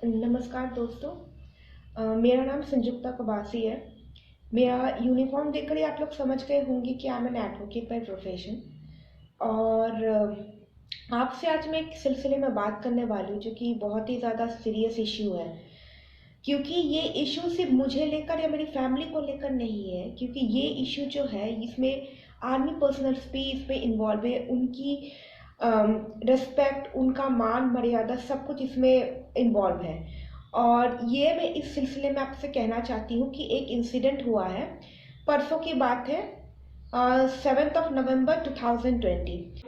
नमस्कार दोस्तों। मेरा नाम संजुक्ता कबासी है। मेरा यूनिफॉर्म देखकर ही आप लोग समझ गए होंगे कि I am an advocate by profession. और आपसे आज मैं एक सिलसिले में बात करने वाली हूँ जो कि बहुत ही ज़्यादा सीरियस इश्यू है। क्योंकि ये इश्यू सिर्फ मुझे लेकर या मेरी फैमिली को लेकर नहीं है, क्योंकि ये इश्यू जो है इसमें आर्मी पर्सनल्स भी इसमें इन्वॉल्व है। उनकी रिस्पेक्ट, उनका मान मर्यादा सब कुछ इसमें इन्वॉल्व है। और ये मैं इस सिलसिले में आपसे कहना चाहती हूँ कि एक इंसिडेंट हुआ है, परसों की बात है, 7 नवंबर 2020।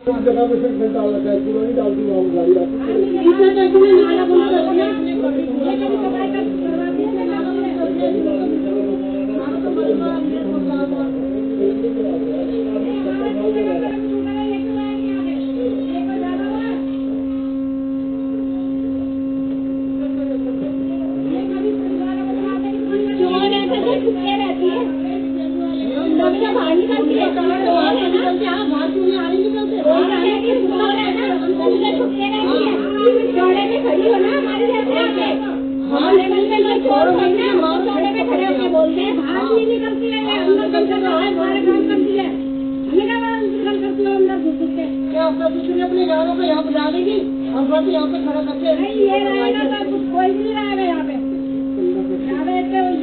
अपने गाँव को यहाँ पे डालेगी और बस यहाँ पे खड़ा करके नहीं ये रहेगा तो कुछ कोई नहीं रहेगा यहाँ पे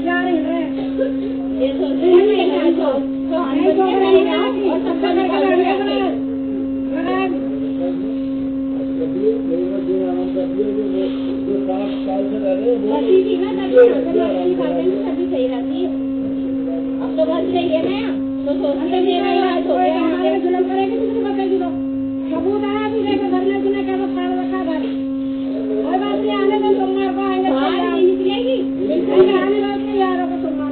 जा रहे ये सोचते हैं तो हमें तो रहेगा और सबका सभी सही रहती है। अब तो बस रही है ना तो सोचते हैं जुलम करेगी किसी को कहेगी सबूत आया भी देखो भरने सुने क्या बता रखा भाई और बात नहीं आने तो सोमवार को आएंगे नहीं निकलेगी आने वाले यारों को सोमवार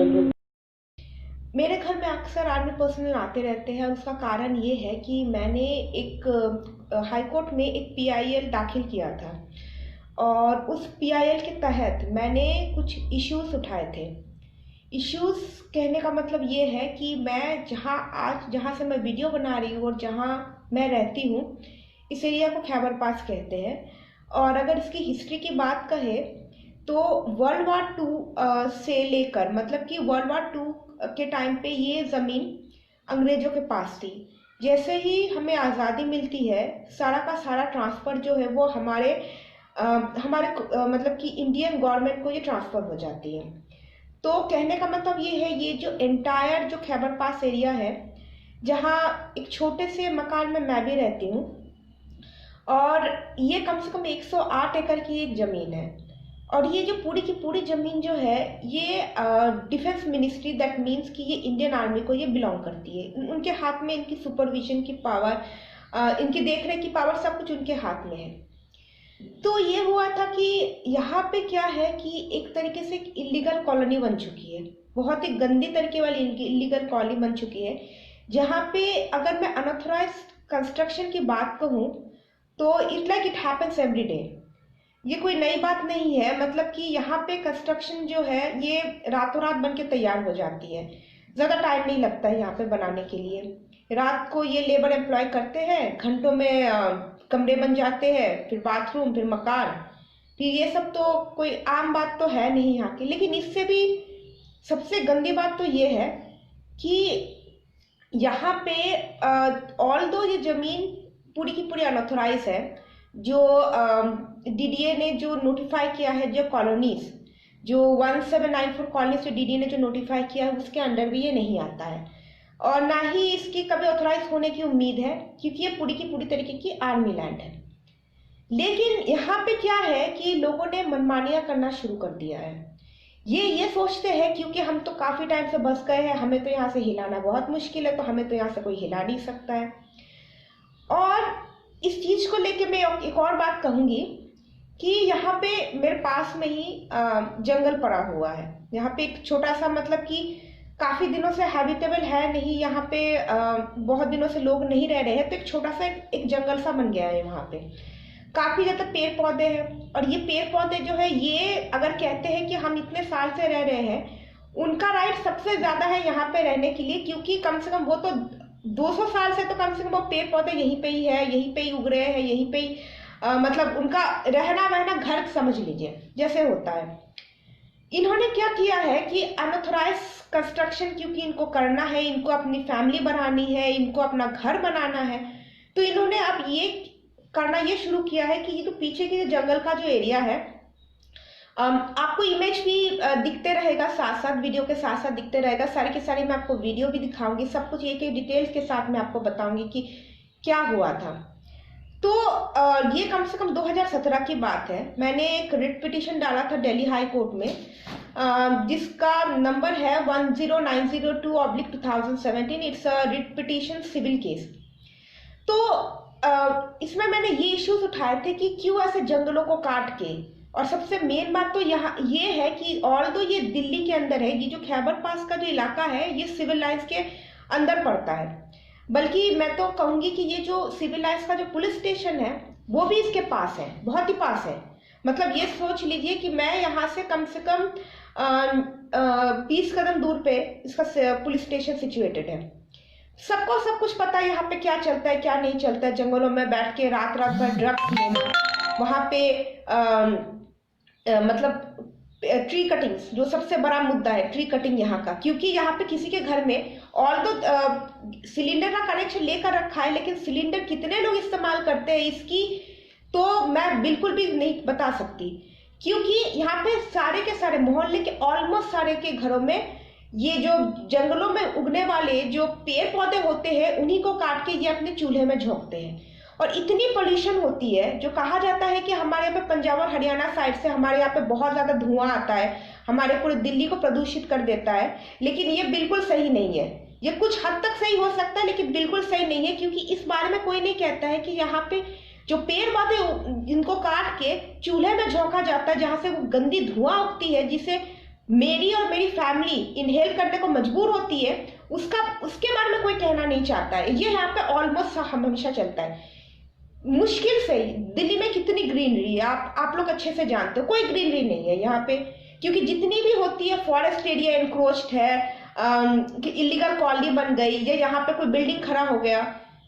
को। मेरे घर में अक्सर आर्मी पर्सनल आते रहते हैं और उसका कारण ये है कि मैंने एक हाई कोर्ट में एक पीआईएल दाखिल किया था और उस पीआईएल के तहत मैंने कुछ इश्यूज उठाए थे। इश्यूज कहने का मतलब ये है कि मैं जहाँ से मैं वीडियो बना रही हूँ और जहाँ मैं रहती हूँ, इस एरिया को खैबर पास कहते हैं। और अगर इसकी हिस्ट्री की बात कहें तो वर्ल्ड वार 2 से लेकर, मतलब कि वर्ल्ड वार 2 के टाइम पे ये ज़मीन अंग्रेज़ों के पास थी। जैसे ही हमें आज़ादी मिलती है, सारा का सारा ट्रांसफ़र जो है वो हमारे मतलब कि इंडियन गवर्नमेंट को ये ट्रांसफ़र हो जाती है। तो कहने का मतलब ये है, ये जो एंटायर जो खैबर पास एरिया है, जहाँ एक छोटे से मकान में मैं भी रहती हूँ, और ये कम से कम 108 एकड़ की एक ज़मीन है। और ये जो पूरी की पूरी ज़मीन जो है ये डिफेंस मिनिस्ट्री, दैट मीन्स कि ये इंडियन आर्मी को ये बिलोंग करती है। उनके हाथ में इनकी सुपरविजन की पावर, इनकी देखरेख की पावर, सब कुछ उनके हाथ में है। तो ये हुआ था कि यहाँ पे क्या है कि एक तरीके से एक इलीगल कॉलोनी बन चुकी है, बहुत ही गंदी तरीके वाली इलीगल कॉलोनी बन चुकी है, जहाँ पे अगर मैं अनऑथराइज्ड कंस्ट्रक्शन की बात कहूँ तो it like it happens every day. ये कोई नई बात नहीं है, मतलब कि यहाँ पे कंस्ट्रक्शन जो है ये रातों रात बन के तैयार हो जाती है। ज़्यादा टाइम नहीं लगता है यहाँ पे बनाने के लिए। रात को ये लेबर एम्प्लॉय करते हैं, घंटों में कमरे बन जाते हैं, फिर बाथरूम, फिर मकान, फिर ये सब तो कोई आम बात तो है नहीं यहाँ की। लेकिन इससे भी सबसे गंदी बात तो ये है कि यहाँ पे ऑल दो ये ज़मीन पूरी की पूरी अनऑथराइज है, जो डीडीए ने जो नोटिफाई किया है, जो कॉलोनीज, जो 1794 कॉलोनीज जो डीडीए ने जो नोटिफाई किया है, उसके अंडर भी ये नहीं आता है और ना ही इसकी कभी ऑथराइज होने की उम्मीद है, क्योंकि ये पूरी की पूरी तरीके की आर्मी लैंड है। लेकिन यहाँ पे क्या है कि लोगों ने मनमानियाँ करना शुरू कर दिया है। ये सोचते हैं क्योंकि हम तो काफ़ी टाइम से बस गए हैं, हमें तो यहाँ से हिलाना बहुत मुश्किल है, तो हमें तो यहाँ से कोई हिला नहीं सकता है। और इस चीज़ को लेके मैं एक और बात कहूँगी कि यहाँ पे मेरे पास में ही जंगल पड़ा हुआ है। यहाँ पे एक छोटा सा, मतलब कि काफ़ी दिनों से हैबिटेबल है नहीं, यहाँ पे बहुत दिनों से लोग नहीं रह रहे हैं, तो एक छोटा सा एक जंगल सा बन गया है। वहाँ पे काफ़ी ज़्यादा पेड़ पौधे हैं और ये पेड़ पौधे जो है, ये अगर कहते हैं कि हम इतने साल से रह रहे हैं, उनका राइट सबसे ज़्यादा है यहाँ पे रहने के लिए, क्योंकि कम से कम वो तो 200 साल से तो कम से कम वो पेड़ पौधे यहीं पे ही है, यहीं पे ही उग रहे हैं, यहीं पे ही मतलब उनका रहना बहना घर समझ लीजिए जैसे होता है। इन्होंने क्या किया है कि अनऑथराइज कंस्ट्रक्शन, क्योंकि इनको करना है, इनको अपनी फैमिली बनानी है, इनको अपना घर बनाना है, तो इन्होंने अब ये करना ये शुरू किया है कि ये जो पीछे के जंगल का जो एरिया है, आपको इमेज भी दिखते रहेगा, साथ साथ वीडियो के साथ साथ दिखते रहेगा, सारी की सारी मैं आपको वीडियो भी दिखाऊंगी, सब कुछ एक एक डिटेल्स के साथ मैं आपको बताऊंगी कि क्या हुआ था। तो ये कम से कम 2017 की बात है। मैंने एक रिट पिटीशन डाला था दिल्ली हाई कोर्ट में, जिसका नंबर है 10902/2017। It's a writ petition civil case. तो इसमें मैंने ये इश्यूज उठाए थे कि क्यों ऐसे जंगलों को काट के, और सबसे मेन बात तो यहाँ ये है कि ऑल्दो ये दिल्ली के अंदर है, ये जो खैबर पास का जो इलाका है ये सिविल लाइंस के अंदर पड़ता है, बल्कि मैं तो कहूँगी कि ये जो सिविल लाइंस का जो पुलिस स्टेशन है वो भी इसके पास है, बहुत ही पास है। मतलब ये सोच लीजिए कि मैं यहाँ से कम 20 कदम दूर पे इसका पुलिस स्टेशन सिचुएटेड है। सबको सब कुछ पता है यहाँ पे क्या चलता है क्या नहीं चलता है। जंगलों में बैठ के रात रात भर ड्रग्स लेना, वहाँ पे मतलब ट्री कटिंग्स, जो सबसे बड़ा मुद्दा है ट्री कटिंग यहाँ का, क्योंकि यहाँ पे किसी के घर में ऑल्दो सिलेंडर का कनेक्शन लेकर रखा है, लेकिन सिलेंडर कितने लोग इस्तेमाल करते हैं इसकी तो मैं बिल्कुल भी नहीं बता सकती, क्योंकि यहाँ पे सारे के सारे मोहल्ले के ऑलमोस्ट सारे के घरों में ये जो जंगलों में उगने वाले जो पेड़ पौधे होते हैं उन्हीं को काट के ये अपने चूल्हे में झोंकते हैं। और इतनी पोल्यूशन होती है, जो कहा जाता है कि हमारे यहाँ पे पंजाब और हरियाणा साइड से हमारे यहाँ पे बहुत ज़्यादा धुआं आता है, हमारे पूरे दिल्ली को प्रदूषित कर देता है, लेकिन ये बिल्कुल सही नहीं है। ये कुछ हद तक सही हो सकता है लेकिन बिल्कुल सही नहीं है, क्योंकि इस बारे में कोई नहीं कहता है कि यहाँ पे जो पेड़ पौधे जिनको काट के चूल्हे में झोंका जाता है, जहाँ से वो गंदी धुआं उगती है, जिसे मेरी और मेरी फैमिली इनहेल करने को मजबूर होती है, उसके बारे में कोई कहना नहीं चाहता है। ये यहाँ पे ऑलमोस्ट हमेशा चलता है। मुश्किल से दिल्ली में कितनी ग्रीनरी है आप लोग अच्छे से जानते हो, कोई ग्रीनरी नहीं है यहाँ पे, क्योंकि जितनी भी होती है फॉरेस्ट एरिया एनक्रोच्ड है, कि इलीगल कॉलोनी बन गई, या यहाँ पे कोई बिल्डिंग खड़ा हो गया,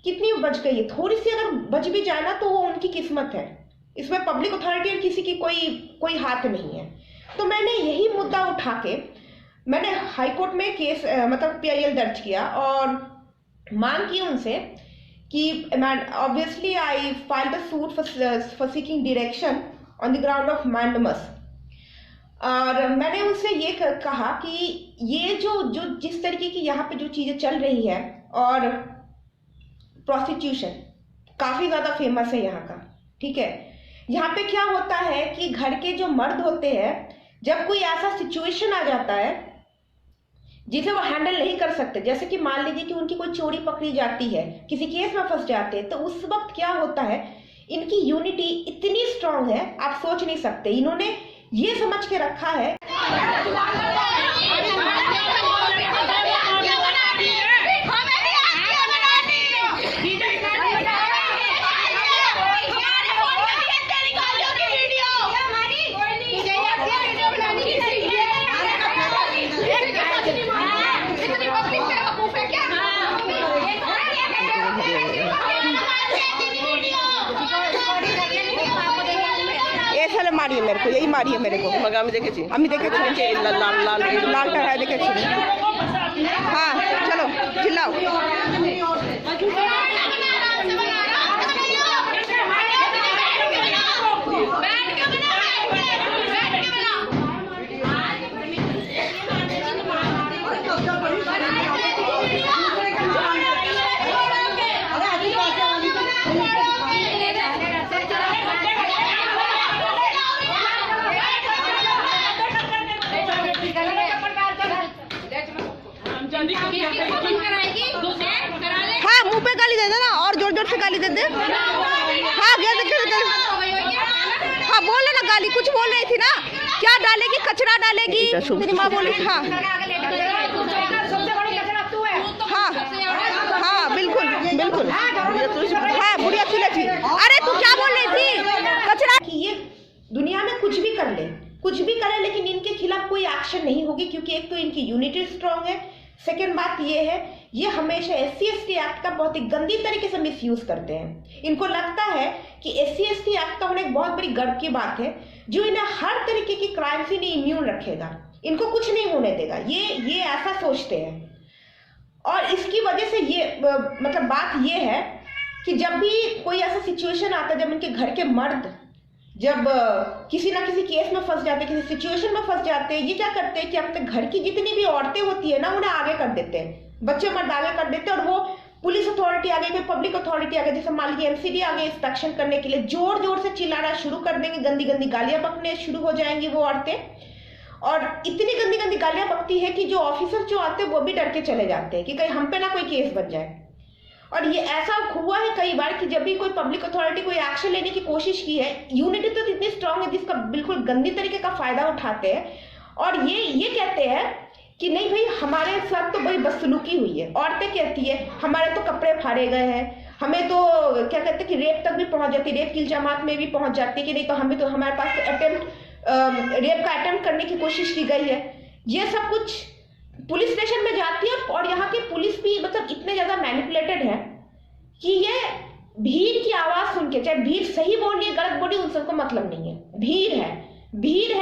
कितनी बच गई है। थोड़ी सी अगर बच भी जाए ना तो वो उनकी किस्मत है, इसमें पब्लिक अथॉरिटी और किसी की कोई हाथ नहीं है। तो मैंने यही मुद्दा उठा के मैंने हाई कोर्ट में केस मतलब PIL दर्ज किया और मांग की उनसे कि obviously I file the suit for seeking direction on the ground of mandamus. और मैंने उनसे ये कहा कि ये जो जिस तरीके की यहाँ पे जो चीज़ें चल रही है, और प्रोस्टिट्यूशन काफ़ी ज़्यादा फेमस है यहाँ का, ठीक है। यहाँ पे क्या होता है कि घर के जो मर्द होते हैं, जब कोई ऐसा सिचुएशन आ जाता है जिसे वो हैंडल नहीं कर सकते, जैसे कि मान लीजिए कि उनकी कोई चोरी पकड़ी जाती है, किसी केस में फंस जाते हैं, तो उस वक्त क्या होता है, इनकी यूनिटी इतनी स्ट्रांग है आप सोच नहीं सकते। इन्होंने ये समझ के रखा है मारिए मेरे को, यही मारिए मेरे को। আমি দেখেছি আমি দেখেছি লাল লাল লাল लालटा है, देखেছি। हाँ चलो चिल्लाओ। हाँ मुंह पे गाली दे देना और जोर जोर से गाली दे दे। हाँ हाँ बोल ना गाली, कुछ बोल रही थी ना, क्या डालेगी, कचरा डालेगी, तेरी माँ बोली। हाँ हाँ हाँ बिल्कुल बिल्कुल, हाँ बुढ़िया सुने थी। अरे तू क्या बोल रही थी, कचरा। कि ये दुनिया में कुछ भी करे, लेकिन इनके खिलाफ कोई एक्शन नहीं होगी, क्योंकि एक तो इनकी यूनिटी स्ट्रांग है, सेकेंड बात ये है, ये हमेशा SC/ST एक्ट का बहुत ही गंदी तरीके से मिसयूज करते हैं। इनको लगता है कि SC/ST एक्ट का होना एक बहुत बड़ी गर्व की बात है, जो इन्हें हर तरीके की क्राइम से इन्हें इम्यून रखेगा, इनको कुछ नहीं होने देगा। ये ऐसा सोचते हैं। और इसकी वजह से ये मतलब बात ये है कि जब भी कोई ऐसा सिचुएशन आता है, जब इनके घर के मर्द जब किसी ना किसी केस में फंस जाते हैं, किसी सिचुएशन में फंस जाते हैं, ये क्या करते हैं कि अपने घर की जितनी भी औरतें होती है ना, उन्हें आगे कर देते हैं, बच्चे मर्द आगे कर देते हैं। और वो पुलिस अथॉरिटी आ गई, कोई पब्लिक अथॉरिटी आ गई, जैसे मान लीजिए MCD आ गई इंस्पेक्शन करने के लिए, जोर जोर से चिल्लाना शुरू कर देंगे, गंदी गंदी गालियां बकने शुरू हो जाएंगी वो औरतें। और इतनी गंदी गंदी गालियां बकती है कि जो ऑफिसर जो आते हैं वो भी डर के चले जाते हैं कि कहीं हम पे ना कोई केस बन जाए। और ये ऐसा हुआ है कई बार कि जब भी कोई पब्लिक अथॉरिटी कोई एक्शन लेने की कोशिश की है, यूनिटी तो इतनी स्ट्रांग है जिसका बिल्कुल गंदी तरीके का फायदा उठाते हैं और ये कहते हैं कि नहीं भाई हमारे साथ तो बड़ी बदसलूकी हुई है। औरतें कहती है हमारे तो कपड़े फाड़े गए हैं, हमें तो क्या कहते हैं कि रेप तक भी पहुंच जाती है, रेप की इल्जामात में भी पहुंच जाती है कि नहीं तो हमें तो हमारे पास रेप का अटेम्प्ट करने की कोशिश की गई है। ये सब कुछ पुलिस स्टेशन में जाती है और यहाँ की पुलिस भी मतलब इतने ज्यादा मैनिपुलेटेड है कि ये भीड़ की आवाज सुन के, चाहे भीड़ सही बोल रही है गलत बोल रही है, उन सबको मतलब नहीं है। भीड़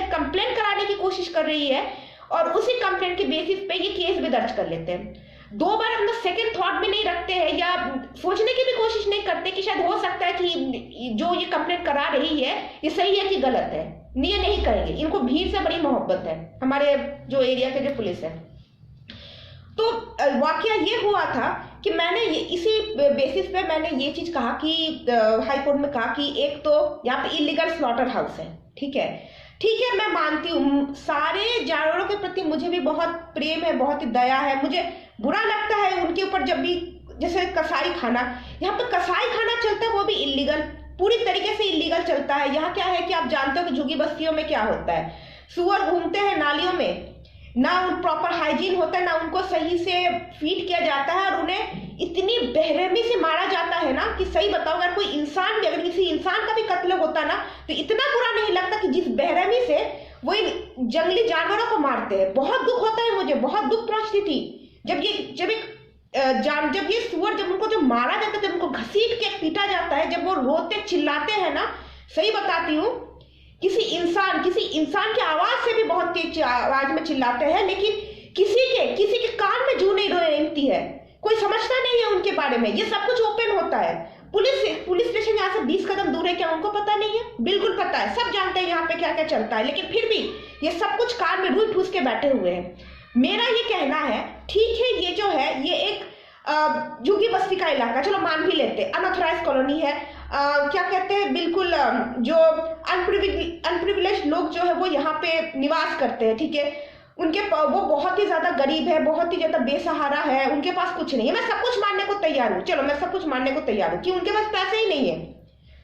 कंप्लेंट कराने की कोशिश कर रही है और उसी कंप्लेंट के बेसिस पे ये केस भी दर्ज कर लेते हैं। 2 बार हम सेकंड थॉट भी नहीं रखते हैं या सोचने की भी कोशिश नहीं करते कि शायद हो सकता है कि जो ये कंप्लेंट करा रही है ये सही है कि गलत है। ये नहीं करेंगे, इनको भीड़ से बड़ी मोहब्बत है हमारे जो एरिया के जो पुलिस है। तो वाकया ये हुआ था कि मैंने इसी बेसिस पे मैंने ये चीज कहा कि हाई कोर्ट में कहा कि एक तो यहाँ पे इलीगल स्लॉटर हाउस है, ठीक है मैं मानती हूँ सारे जानवरों के प्रति मुझे भी बहुत प्रेम है, बहुत ही दया है। मुझे बुरा लगता है उनके ऊपर जब भी जैसे कसाई खाना, यहाँ पे कसाई खाना चलता है वो भी इलीगल, पूरी तरीके से इलीगल चलता है। यहाँ क्या है कि आप जानते हो कि झुग्गी बस्तियों में क्या होता है, सुअर घूमते हैं नालियों में, ना प्रॉपर हाइजीन होता है, ना उनको सही से फीड किया जाता है और उन्हें इतनी बेरहमी से मारा जाता है ना कि सही बताओ अगर कोई इंसान भी, अगर किसी इंसान का भी कत्ल होता ना तो इतना बुरा नहीं लगता कि जिस बेरहमी से वो इन जंगली जानवरों को मारते हैं। बहुत दुख होता है, मुझे बहुत दुख पहुंचती थी जब ये सुअर जब उनको जब मारा जाता है, जब उनको घसीट के पीटा जाता है, जब वो रोते चिल्लाते हैं ना, सही बताती हूँ किसी इंसान की आवाज से भी बहुत तेज आवाज में चिल्लाते हैं, लेकिन किसी के कान में जू नहीं रेंगती है, कोई समझता नहीं है उनके बारे में। ये सब कुछ ओपन होता है। पुलिस स्टेशन यहाँ से 20 कदम दूर है, क्या उनको पता नहीं है? बिल्कुल पता है, सब जानते हैं यहाँ पे क्या क्या चलता है, लेकिन फिर भी ये सब कुछ कान में रूई ठूस के बैठे हुए हैं। मेरा ये कहना है ठीक है ये जो है ये एक झुग्गी बस्ती का इलाका, चलो मान भी लेते, अनऑथराइज कॉलोनी है, क्या कहते हैं बिल्कुल जो अनप्रिविलेज्ड लोग जो है वो यहाँ पे निवास करते हैं, ठीक है, वो बहुत ही ज्यादा गरीब है, बहुत ही ज्यादा बेसहारा है, उनके पास कुछ नहीं है। मैं सब कुछ मानने को तैयार हूँ, चलो मैं सब कुछ मानने को तैयार हूँ कि उनके पास पैसे ही नहीं है।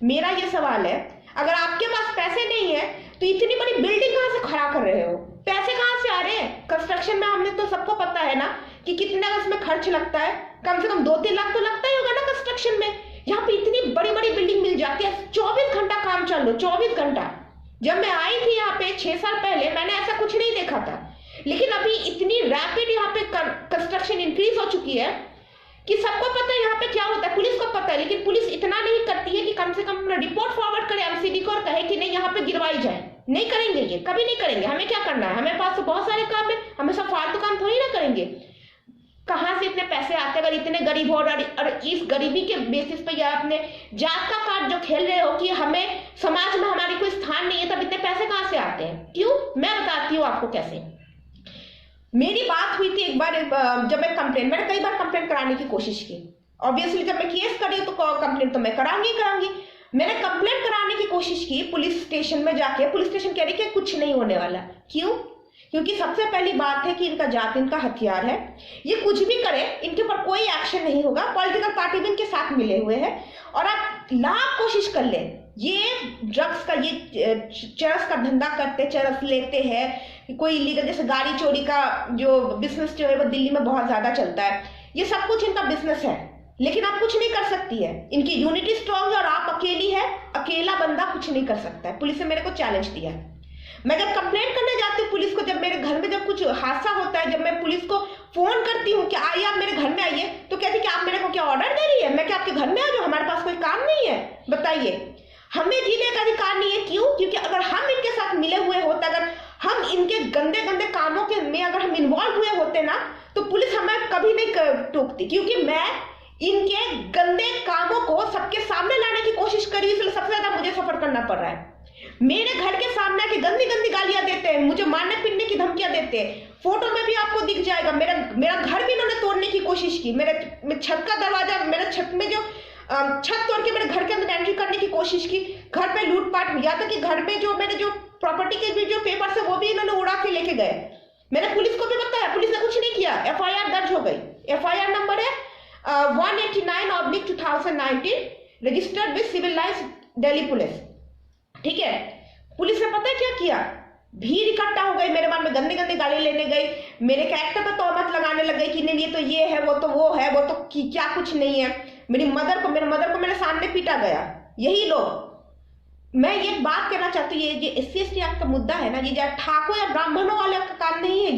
मेरा ये सवाल है अगर आपके पास पैसे नहीं है तो इतनी बड़ी बिल्डिंग कहाँ से खड़ा कर रहे हो? पैसे कहाँ से आ रहे हैं? कंस्ट्रक्शन में हमने तो सबको पता है ना कि कितना उसमें खर्च लगता है, कम से कम 2-3 लाख तो लगता ही होगा ना कंस्ट्रक्शन में। यहाँ पे इतनी बड़ी बड़ी बिल्डिंग मिल जाती है, 24 घंटा काम चल लो, 24 घंटा। जब मैं आई थी यहाँ पे 6 साल पहले मैंने ऐसा कुछ नहीं देखा था, लेकिन अभी इतनी रैपिड यहाँ पे कंस्ट्रक्शन इंक्रीज हो चुकी है कि सबको पता है यहाँ पे क्या होता है, पुलिस को पता है, लेकिन पुलिस इतना नहीं करती है कि कम से कम रिपोर्ट फॉरवर्ड करे MCD को और कहे कि नहीं यहाँ पे गिरवाई जाए। नहीं करेंगे, ये कभी नहीं करेंगे। हमें क्या करना है, हमें पास तो बहुत सारे काम है, हमें सब फालतू काम थोड़ी ना करेंगे। कहाँ से इतने पैसे आते हैं अगर इतने गरीब हो और इस गरीबी के बेसिस पे या अपने जात का कार्ड जो खेल रहे हो कि हमें समाज में हमारी कोई स्थान नहीं है, तब इतने पैसे कहाँ से आते हैं? क्यों? मैं बताती हूँ आपको कैसे। मेरी बात हुई थी एक बार जब मैंने कई बार कंप्लेंट कराने की कोशिश की। ऑब्वियसली जब मैं केस करी तो कंप्लेंट तो मैं कराऊंगी। मैंने कंप्लेंट कराने की कोशिश की पुलिस स्टेशन में जाके, पुलिस स्टेशन कह रही कि कुछ नहीं होने वाला। क्यों? क्योंकि सबसे पहली बात है कि इनका जात इनका हथियार है, ये कुछ भी करे इनके ऊपर कोई एक्शन नहीं होगा। पॉलिटिकल पार्टी भी इनके साथ मिले हुए हैं और आप लाख कोशिश कर ले, ये ड्रग्स का ये चरस का धंधा करते, चरस लेते हैं, कोई इलीगल जैसे गाड़ी चोरी का जो बिजनेस जो है वो दिल्ली में बहुत ज्यादा चलता है, ये सब कुछ इनका बिजनेस है, लेकिन आप कुछ नहीं कर सकती है। इनकी यूनिटी स्ट्रॉन्ग है और आप अकेली है, अकेला बंदा कुछ नहीं कर सकता है। पुलिस ने मेरे को चैलेंज दिया है। मैं जब कंप्लेंट करने जाती हूँ पुलिस को, जब मेरे घर में जब कुछ हादसा होता है, जब मैं पुलिस को फोन करती हूँ कि आइए आप मेरे घर में आइए, तो कहती कि आप मेरे को क्या ऑर्डर दे रही है, मैं क्या आपके घर में आ जाऊँ, हमारे पास कोई काम नहीं है। बताइए, हमें जीने का अधिकार नहीं है। क्यों? क्योंकि अगर हम इनके साथ मिले हुए होते, अगर हम इनके गंदे गंदे कामों के में अगर हम इन्वॉल्व हुए होते ना, तो पुलिस हमें कभी नहीं टोकती। क्योंकि मैं इनके गंदे कामों को सबके सामने लाने की कोशिश करी, इसलिए सबसे ज्यादा मुझे सफर करना पड़ रहा है। मेरे घर के सामने आके गंदी गंदी गालियां देते हैं, मुझे मारने पीटने की धमकियां देते हैं। फोटो में भी आपको दिख जाएगा, मेरा घर भी इन्होंने तोड़ने की कोशिश की। मेरे छत का दरवाजा, मेरे छत में जो छत तोड़ के मेरे घर के अंदर एंट्री करने की कोशिश की। घर पे लूटपाट, या तक कि घर पे जो मेरे जो प्रॉपर्टी के भी जो पेपर्स है वो भी इन्होंने उड़ा के लेके गए। मैंने पुलिस को भी बताया, पुलिस ने कुछ नहीं किया। FIR दर्ज हो गई। FIR नंबर है 189/2019, registered with civil lines Delhi police. ठीक है, पुलिस ने पता है क्या किया? भीड़ इकट्ठा हो गई, मेरे बारे में गंदी गंदी गाली लेने गई, मेरे कैरेक्टर पर तोहमत लगाने लग गई कि नहीं ये तो ये है, वो तो वो है, वो तो क्या कुछ नहीं है। मेरे मदर को मेरे सामने पीटा गया। यही लोग, मैं ये बात कहना चाहती हूँ, ये SC/ST एक्ट का मुद्दा है ना, ये ठाकुर या ब्राह्मणों वाले का काम नहीं है।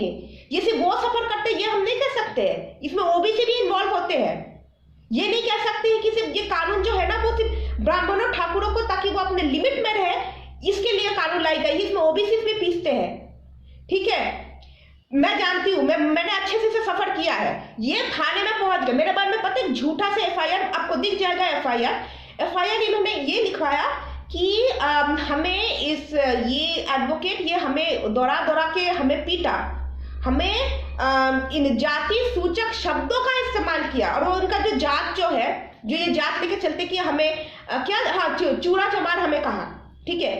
ये सिर्फ वो सफर करते हैं, ये हम नहीं कह सकते हैं। इसमें OBC भी इन्वॉल्व होते हैं। ये नहीं कह सकते हैं कि सिर्फ ये कानून जो है ना वो सिर्फ ब्राह्मणों ठाकुरों को, ताकि वो अपने लिमिट में रहे, इसके लिए कानून लाई गई। इसमें OBC भी पीसते हैं। ठीक है, मैं जानती हूँ, मैंने अच्छे से सफर किया है। ये थाने में पहुंच गए, मेरे बारे में पता है झूठा से FIR, आपको दिख जाएगा। FIR इन्होंने ये लिखवाया कि हमें ये एडवोकेट ये हमें दौड़ा के हमें पीटा, हमें इन जाति सूचक शब्दों का इस्तेमाल किया, और वो उनका जो जात जो है, जो ये जात लेके चलते कि हमें चूड़ा चमार हमें कहा। ठीक है,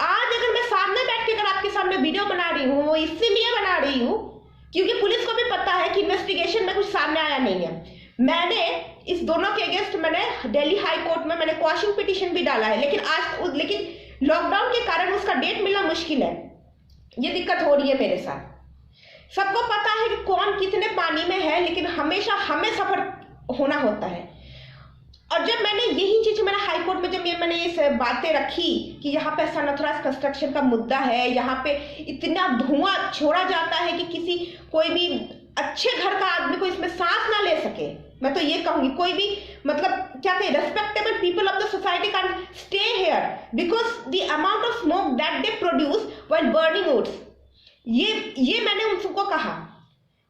आज अगर मैं सामने बैठ के अगर आपके सामने वीडियो बना रही हूँ, वो इसीलिए बना रही हूँ क्योंकि पुलिस को भी पता है कि इन्वेस्टिगेशन में कुछ सामने आया नहीं है। मैंने इस दोनों के अगेंस्ट मैंने दिल्ली हाई कोर्ट में मैंने क्वाशिंग पिटीशन भी डाला है, लेकिन लॉकडाउन के कारण उसका डेट मिलना मुश्किल है। ये दिक्कत हो रही है मेरे साथ। सबको पता है कि कौन कितने पानी में है, लेकिन हमेशा हमें सफर होना होता है। और जब मैंने यही चीज मैंने हाई कोर्ट में जब मैंने ये बातें रखी कि यहाँ पे सनथराज कंस्ट्रक्शन का मुद्दा है, यहाँ पे इतना धुआं छोड़ा जाता है कि कोई भी अच्छे घर का आदमी को इसमें सांस ना ले सके। मैं तो ये कहूंगी, कोई भी मतलब क्या कहे, respectable people of the society can stay here because the amount of smoke that they produce while burning woods. ये मैंने उनको कहा,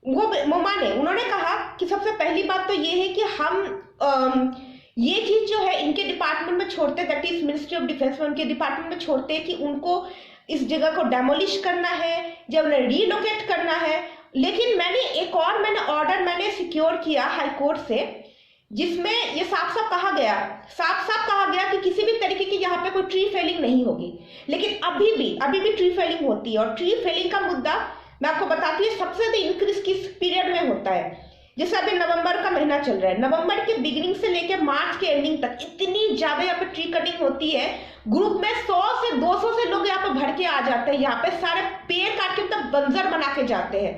वो माने। उन्होंने कहा कि सबसे पहली बात तो ये है कि हम ये चीज जो है इनके डिपार्टमेंट में छोड़ते, that is ministry of defence में, उनके डिपार्टमेंट में छोड़ते कि उनको इस जगह को डेमोलिश करना है या उन्हें रीलोकेट करना है। लेकिन मैंने एक और ऑर्डर मैंने सिक्योर किया हाई कोर्ट से, जिसमें ये साफ साफ कहा गया कि किसी भी तरीके की यहाँ पे कोई ट्री फेलिंग नहीं होगी। लेकिन अभी भी ट्री फेलिंग होती है, और ट्री फेलिंग का मुद्दा मैं आपको बताती हूँ सबसे ज्यादा इंक्रीज किस पीरियड में होता है। जैसे अभी नवंबर का महीना चल रहा है, नवंबर के बिगिनिंग से लेकर मार्च के एंडिंग तक इतनी ज्यादा यहाँ पे ट्री कटिंग होती है। ग्रुप में 100 से 200 से लोग यहाँ पे भर के आ जाते हैं, यहाँ पे सारे पेड़ काट के मतलब बंजर बना के जाते हैं,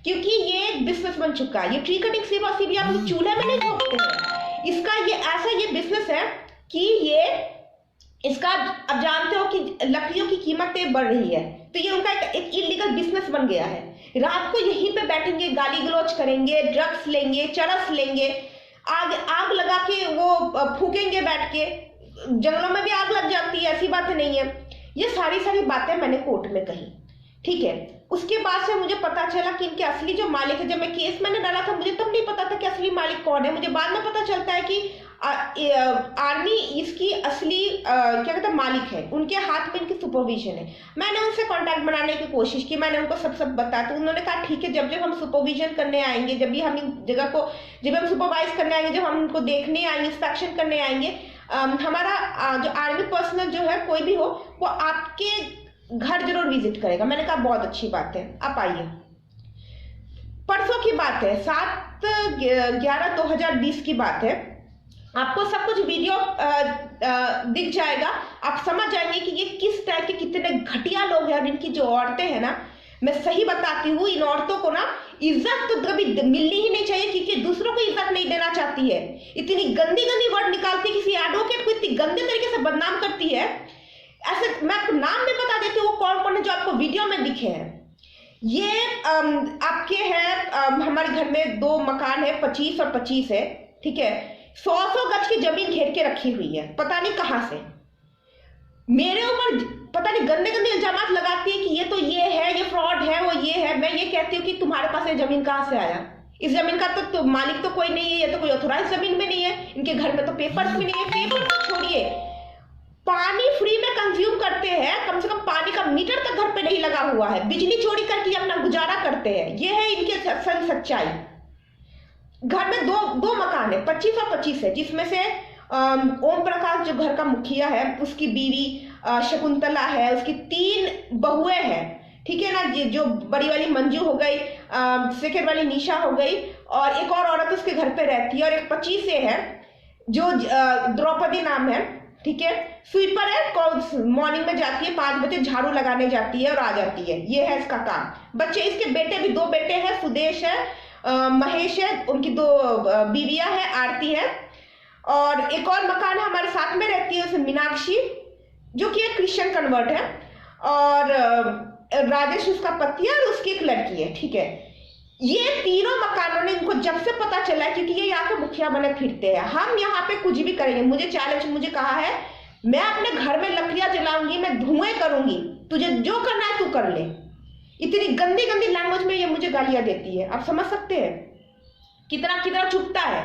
क्योंकि ये एक बिजनेस बन चुका है। ये ट्री कटिंग सिर्फ और सिर्फ आप चूल्हे में नहीं ठोकते हैं, इसका ये ऐसा ये बिजनेस है कि इसका अब जानते हो कि लकड़ियों की कीमतें बढ़ रही है, तो ये उनका एक इलीगल बिजनेस बन गया है। रात को यहीं पे बैठेंगे, गाली गलौज करेंगे, ड्रग्स लेंगे, चरस लेंगे, आग लगा के वो फूकेंगे बैठ के, जंगलों में भी आग लग जाती है, ऐसी बातें नहीं है। ये सारी बातें मैंने कोर्ट में कही। ठीक है, उसके बाद से मुझे पता चला कि इनके असली जो मालिक है, जब मैं केस मैंने डाला था मुझे तब नहीं पता था कि असली मालिक कौन है। मुझे बाद में पता चलता है कि आर्मी इसकी असली क्या कहते हैं मालिक है, उनके हाथ में इनकी सुपरविजन है। मैंने उनसे कांटेक्ट बनाने की कोशिश की, मैंने उनको सब बताया, तो उन्होंने कहा ठीक है, जब हम सुपरविजन करने आएंगे, जब भी हम इन जगह को जब हम सुपरवाइज करने आएंगे, जब हम उनको देखने आएंगे, इंस्पेक्शन करने आएंगे, हमारा जो आर्मी पर्सनल जो है कोई भी हो वो आपके घर जरूर विजिट करेगा। मैंने कहा बहुत अच्छी बात है, आप आइए। परसों की बात है, 7/11/2020 की बात है। आपको सब कुछ वीडियो दिख जाएगा, आप समझ जाएंगे कि ये किस टाइप के कितने घटिया लोग हैं। और इनकी जो औरतें हैं ना, मैं सही बताती हूँ, इन औरतों को ना इज्जत तो कभी मिलनी ही नहीं चाहिए, क्योंकि दूसरों को इज्जत नहीं देना चाहती है। इतनी गंदी वर्ड निकालती है, किसी एडवोकेट को इतनी गंदे तरीके से बदनाम करती है। ऐसे मैं आपको नाम भी बता देती हूँ वो कौन कौन है जो आपको वीडियो में दिखे हैं। ये आपके हैं, हमारे घर में 2 मकान है, 25 और 25 है, ठीक है। 100 गज की जमीन घेर के रखी हुई है, पता नहीं कहाँ से। मेरे ऊपर पता नहीं गंदे गंदे इल्जामात लगाती है कि ये तो ये है, ये फ्रॉड है, वो ये है। मैं ये कहती हूँ कि तुम्हारे पास ये जमीन कहाँ से आया? इस जमीन का तो मालिक तो कोई नहीं है, ये तो कोई ऑथोराइज जमीन में नहीं है, इनके घर में तो पेपर्स भी नहीं है। पेपर तो छोड़िए, पानी फ्री में कंज्यूम करते हैं, कम से कम पानी का मीटर तक घर पे नहीं लगा हुआ है, बिजली चोरी करके अपना गुजारा करते हैं। ये है इनके असल सच्चाई। घर में दो मकान है, 25 और 25 है, जिसमें से ओम प्रकाश जो घर का मुखिया है, उसकी बीवी शकुंतला है, उसकी 3 बहुएं हैं, ठीक है ना। जो बड़ी वाली मंजू हो गई, सेकंड वाली निशा हो गई, और एक और औरत उसके घर पे रहती है, और एक 25 से है जो द्रौपदी नाम है, ठीक है। स्वीपर है, मॉर्निंग में जाती है, 5 बजे झाड़ू लगाने जाती है और आ जाती है। ये है इसका काम। बच्चे, इसके बेटे भी 2 बेटे हैं, सुदेश है, महेश है, उनकी 2 बीवियां हैं, आरती है। और एक और मकान है हमारे साथ में रहती है, उसमें मीनाक्षी जो कि एक क्रिश्चियन कन्वर्ट है, और राजेश उसका पति है, और उसकी एक लड़की है, ठीक है। ये तीनों मकानों ने इनको जब से पता चला, क्योंकि ये यहाँ के मुखिया बने फिरते हैं, हम यहाँ पे कुछ भी करेंगे, मुझे चैलेंज, मुझे कहा है मैं अपने घर में लकड़ियां जलाऊंगी, मैं धुएं करूंगी, तुझे जो करना है तू कर ले। इतनी गंदी गंदी लैंग्वेज में ये मुझे गालियां देती है। आप समझ सकते हैं कितना कितना चुभता है।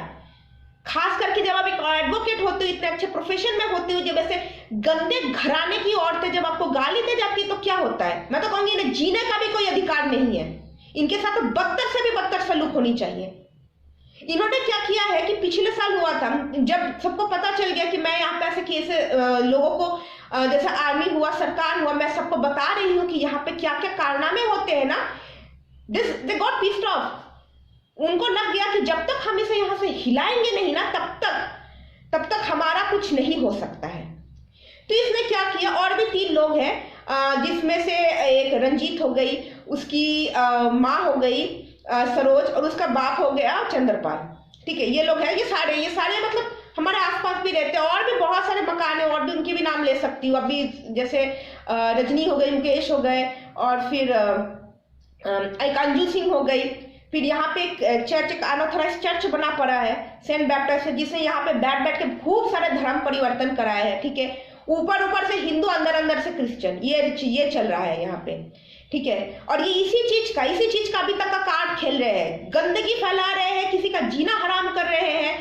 खास करके जब आप एक एडवोकेट होते हो, इतने अच्छे प्रोफेशन में होते हो, जब ऐसे गंदे घराने की औरतें जब आपको गाली दे जाती है तो क्या होता है? मैं तो कहूंगी इन्हें जीने का भी कोई अधिकार नहीं है। इनके साथ तो बदतर से भी बदतर सलूक होनी चाहिए। इन्होंने क्या किया है कि पिछले साल हुआ था, जब सबको पता चल गया कि मैं यहाँ पे ऐसे केस लोगों को जैसे आर्मी हुआ, सरकार हुआ, मैं सबको बता रही हूँ कि यहाँ पे क्या क्या कारनामे होते हैं ना, दे गॉट पिस्ड ऑफ। उनको लग गया कि जब तक हम इसे यहाँ से हिलाएंगे नहीं ना, तब तक हमारा कुछ नहीं हो सकता है। तो इसने क्या किया, और भी 3 लोग हैं, जिसमें से एक रंजीत हो गई, उसकी माँ हो गई सरोज, और उसका बाप हो गया चंद्रपाल, ठीक है। ये लोग हैं, ये सारे मतलब हमारे आसपास भी रहते हैं। और भी बहुत सारे मकान है, और भी उनके भी नाम ले सकती हूँ अभी, जैसे रजनी हो गई, मुकेश हो गए, और फिर एक अंजू सिंह हो गई। फिर यहाँ पे एक चर्च, एक अनऑथराइज चर्च बना पड़ा है, सेंट बैप्टिस्ट, जिसने यहाँ पे बैठ के खूब सारे धर्म परिवर्तन कराया है, ठीक है। ऊपर से हिंदू, अंदर से क्रिश्चियन, ये चल रहा है यहाँ पे, ठीक है। और ये इसी चीज का अभी तक का कार्ड खेल रहे हैं, गंदगी फैला रहे हैं, किसी का जीना हराम कर रहे हैं,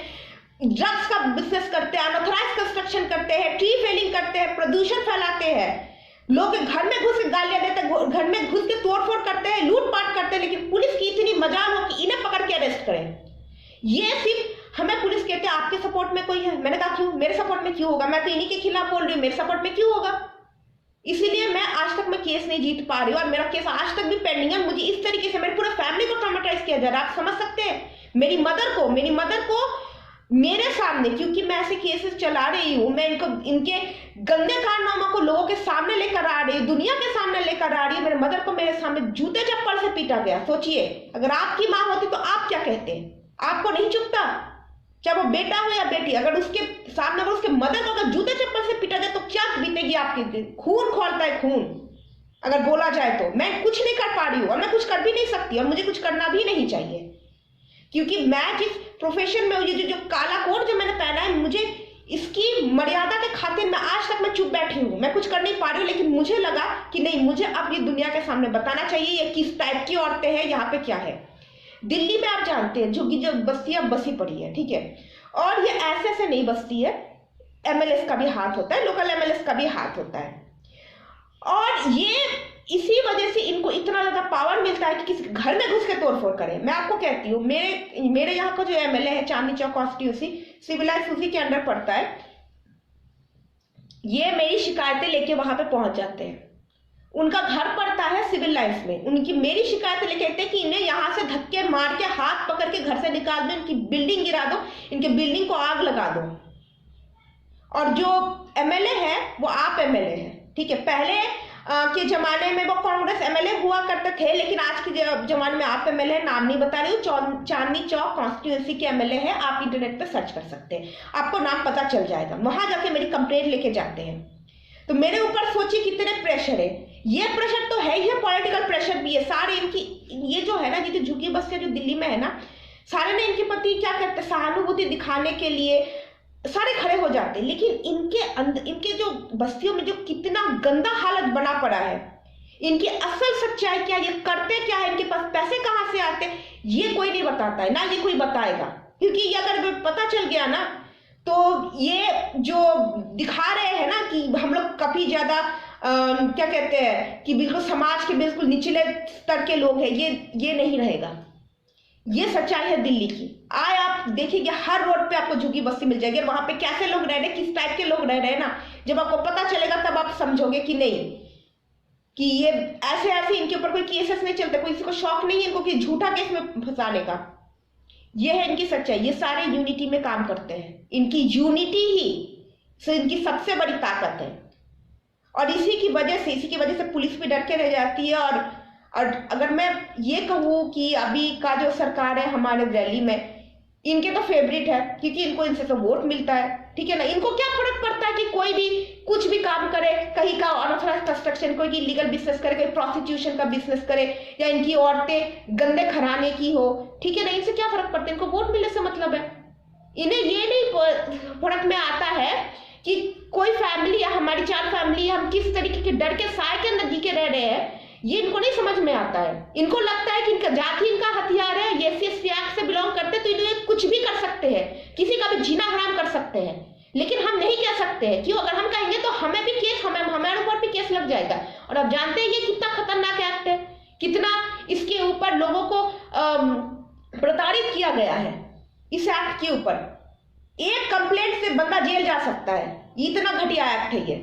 ड्रग्स का बिजनेस करते हैं, अनऑथराइज कंस्ट्रक्शन करते हैं, ट्री फेलिंग करते हैं, प्रदूषण फैलाते हैं, लोग के घर में घुस के गालियां देते हैं, घर में घुस के तोड़फोड़ करते हैं, लूटपाट करते हैं, लेकिन पुलिस की इतनी मजाल हो कि इन्हें पकड़ के अरेस्ट करें। ये सिर्फ हमें पुलिस कहते हैं आपके सपोर्ट में कोई है। मैंने कहा क्यों, मेरे सपोर्ट में क्यों होगा? मैं तो इन्हीं के खिलाफ बोल रही हूँ, मेरे सपोर्ट में क्यों होगा? इसीलिए मैं आज तक मैं केस नहीं जीत पा रही हूँ, और मेरा केस आज तक भी पेंडिंग है। मुझे इस तरीके से मेरी पूरे फैमिली को ट्रॉमेटाइज किया जा रहा है। आप समझ सकते हैं, मेरी मदर को मेरे सामने, क्योंकि मैं ऐसे केसेस चला रही हूँ, मैं इनके गंदे कारनामों को लोगों के सामने लेकर आ रही हूँ, दुनिया के सामने लेकर आ रही हूँ। मेरे मदर को मेरे सामने जूते चप्पल से पीटा गया। सोचिए, अगर आपकी माँ होती तो आप क्या कहते? आपको नहीं चुभता? चाहे वो बेटा हो या बेटी, अगर उसके सामने अगर उसके मदर को अगर जूते चप्पल से पीटा जाए तो क्या बीतेगी आपकी? खून खोलता है खून, अगर बोला जाए तो। मैं कुछ नहीं कर पा रही हूँ, और मैं कुछ कर भी नहीं सकती, और मुझे कुछ करना भी नहीं चाहिए, क्योंकि मैं जिस प्रोफेशन में हूँ, ये जो काला कोट जो मैंने पहना है, मुझे इसकी मर्यादा के खातिर मैं आज तक मैं चुप बैठी हूँ, मैं कुछ कर नहीं पा रही हूँ। लेकिन मुझे लगा कि नहीं, मुझे अब ये दुनिया के सामने बताना चाहिए ये किस टाइप की औरतें हैं, यहाँ पे क्या है। दिल्ली में आप जानते हैं झुग्गी जो बस्तियां बसी पड़ी है, ठीक है, और ये ऐसे नहीं बसती है, एमएलएस का भी हाथ होता है, लोकल एमएलएस का भी हाथ होता है, और ये इसी वजह से इनको इतना ज्यादा पावर मिलता है कि किसी घर में घुस के तोड़फोड़ करें। मैं आपको कहती हूँ, मेरे यहाँ का जो एमएलए है, चांदनी चौक कॉन्स्टिट्यूंसी, सिविलाइज उसी के अंडर पड़ता है, ये मेरी शिकायतें लेके वहां पे पहुंच जाते हैं। उनका घर पड़ता है सिविल लाइन्स में, उनकी मेरी शिकायतें लेके कहते हैं कि इन्हें यहाँ से धक्के मार के हाथ पकड़ के घर से निकाल दो, इनकी बिल्डिंग गिरा दो, इनके बिल्डिंग को आग लगा दो। और जो एमएलए है वो आप एमएलए हैं, ठीक है। पहले के जमाने में वो कांग्रेस एमएलए हुआ करते थे, लेकिन आज के जमाने में आप एमएलए, नाम नहीं बता रही हूँ, चांदनी चौक कॉन्स्टिट्यूंसी के एमएलए हैं। आप इंटरनेट पे सर्च कर सकते हैं, आपको नाम पता चल जाएगा। वहां जाके मेरी कंप्लेंट लेके जाते हैं। तो मेरे ऊपर सोचिए कितने प्रेशर है। ये प्रेशर तो है ही है, पॉलिटिकल प्रेशर भी है। सारे इनकी ये जो है ना, ये जो झुग्गी बस्तियां जो दिल्ली में है ना, सारे ने इनके प्रति क्या करते हैं, सहानुभूति दिखाने के लिए सारे खड़े हो जाते हैं। लेकिन इनके अंदर, इनके जो बस्तियों में जो कितना गंदा हालत बना पड़ा है, इनकी असल सच्चाई क्या, ये करते क्या है, इनके पास पैसे कहां से आते हैं, ये कोई नहीं बताता है, ना ये कोई बताएगा। क्योंकि ये अगर पता चल गया ना, तो ये जो दिखा रहे हैं ना कि हम लोग काफी ज्यादा क्या कहते हैं कि बिल्कुल समाज के बिल्कुल निचले स्तर के लोग हैं, ये नहीं रहेगा। ये सच्चाई है दिल्ली की। आए आप देखिए, हर रोड पे आपको झुग्गी बस्ती मिल जाएगी, और वहां पे कैसे लोग रह रहे, किस टाइप के लोग रह रहे हैं ना, जब आपको पता चलेगा तब आप समझोगे कि नहीं, कि ये ऐसे ऐसे इनके ऊपर कोई केसेस नहीं चलते, कोई किसी को शौक नहीं है इनको कि झूठा केस में फंसाने का। ये है इनकी सच्चाई। ये सारे यूनिटी में काम करते हैं, इनकी यूनिटी ही से इनकी सबसे बड़ी ताकत है। और इसी की वजह से पुलिस भी डर के रह जाती है। और अगर मैं ये कहूँ कि अभी का जो सरकार है हमारे दिल्ली में, इनके तो फेवरेट है, क्योंकि इनको इनसे तो वोट मिलता है, ठीक है ना। इनको क्या फर्क पड़ता है कि कोई भी कुछ भी काम करे, कहीं का अनऑथराइज कंस्ट्रक्शन, कोई इलीगल बिजनेस करे, कोई प्रोस्टिट्यूशन का बिजनेस करे, या इनकी औरतें गंदे घराने की हो, ठीक है ना। इनसे क्या फर्क पड़ता है, इनको वोट मिलने से मतलब है। इन्हें ये नहीं फर्क में आता है कि कोई फैमिली या हमारी 4 फैमिली, हम किस तरीके के डर के साए के अंदर जी के रह रहे हैं, ये इनको नहीं समझ में आता है। इनको लगता है कि इनका जाति इनका हथियार है, ये एससी एक्ट से बिलोंग करते तो इन्हें कुछ भी कर सकते हैं, किसी का भी जीना हराम कर सकते हैं। लेकिन हम नहीं कह सकते हैं, क्यों? अगर हम कहेंगे तो हमें भी केस, हमारे ऊपर भी केस लग जाएगा। और आप जानते हैं ये कितना खतरनाक एक्ट है, कितना इसके ऊपर लोगों को प्रताड़ित किया गया है इस एक्ट के ऊपर। एक कंप्लेंट से बंदा जेल जा सकता है, इतना घटिया एक्ट है ये।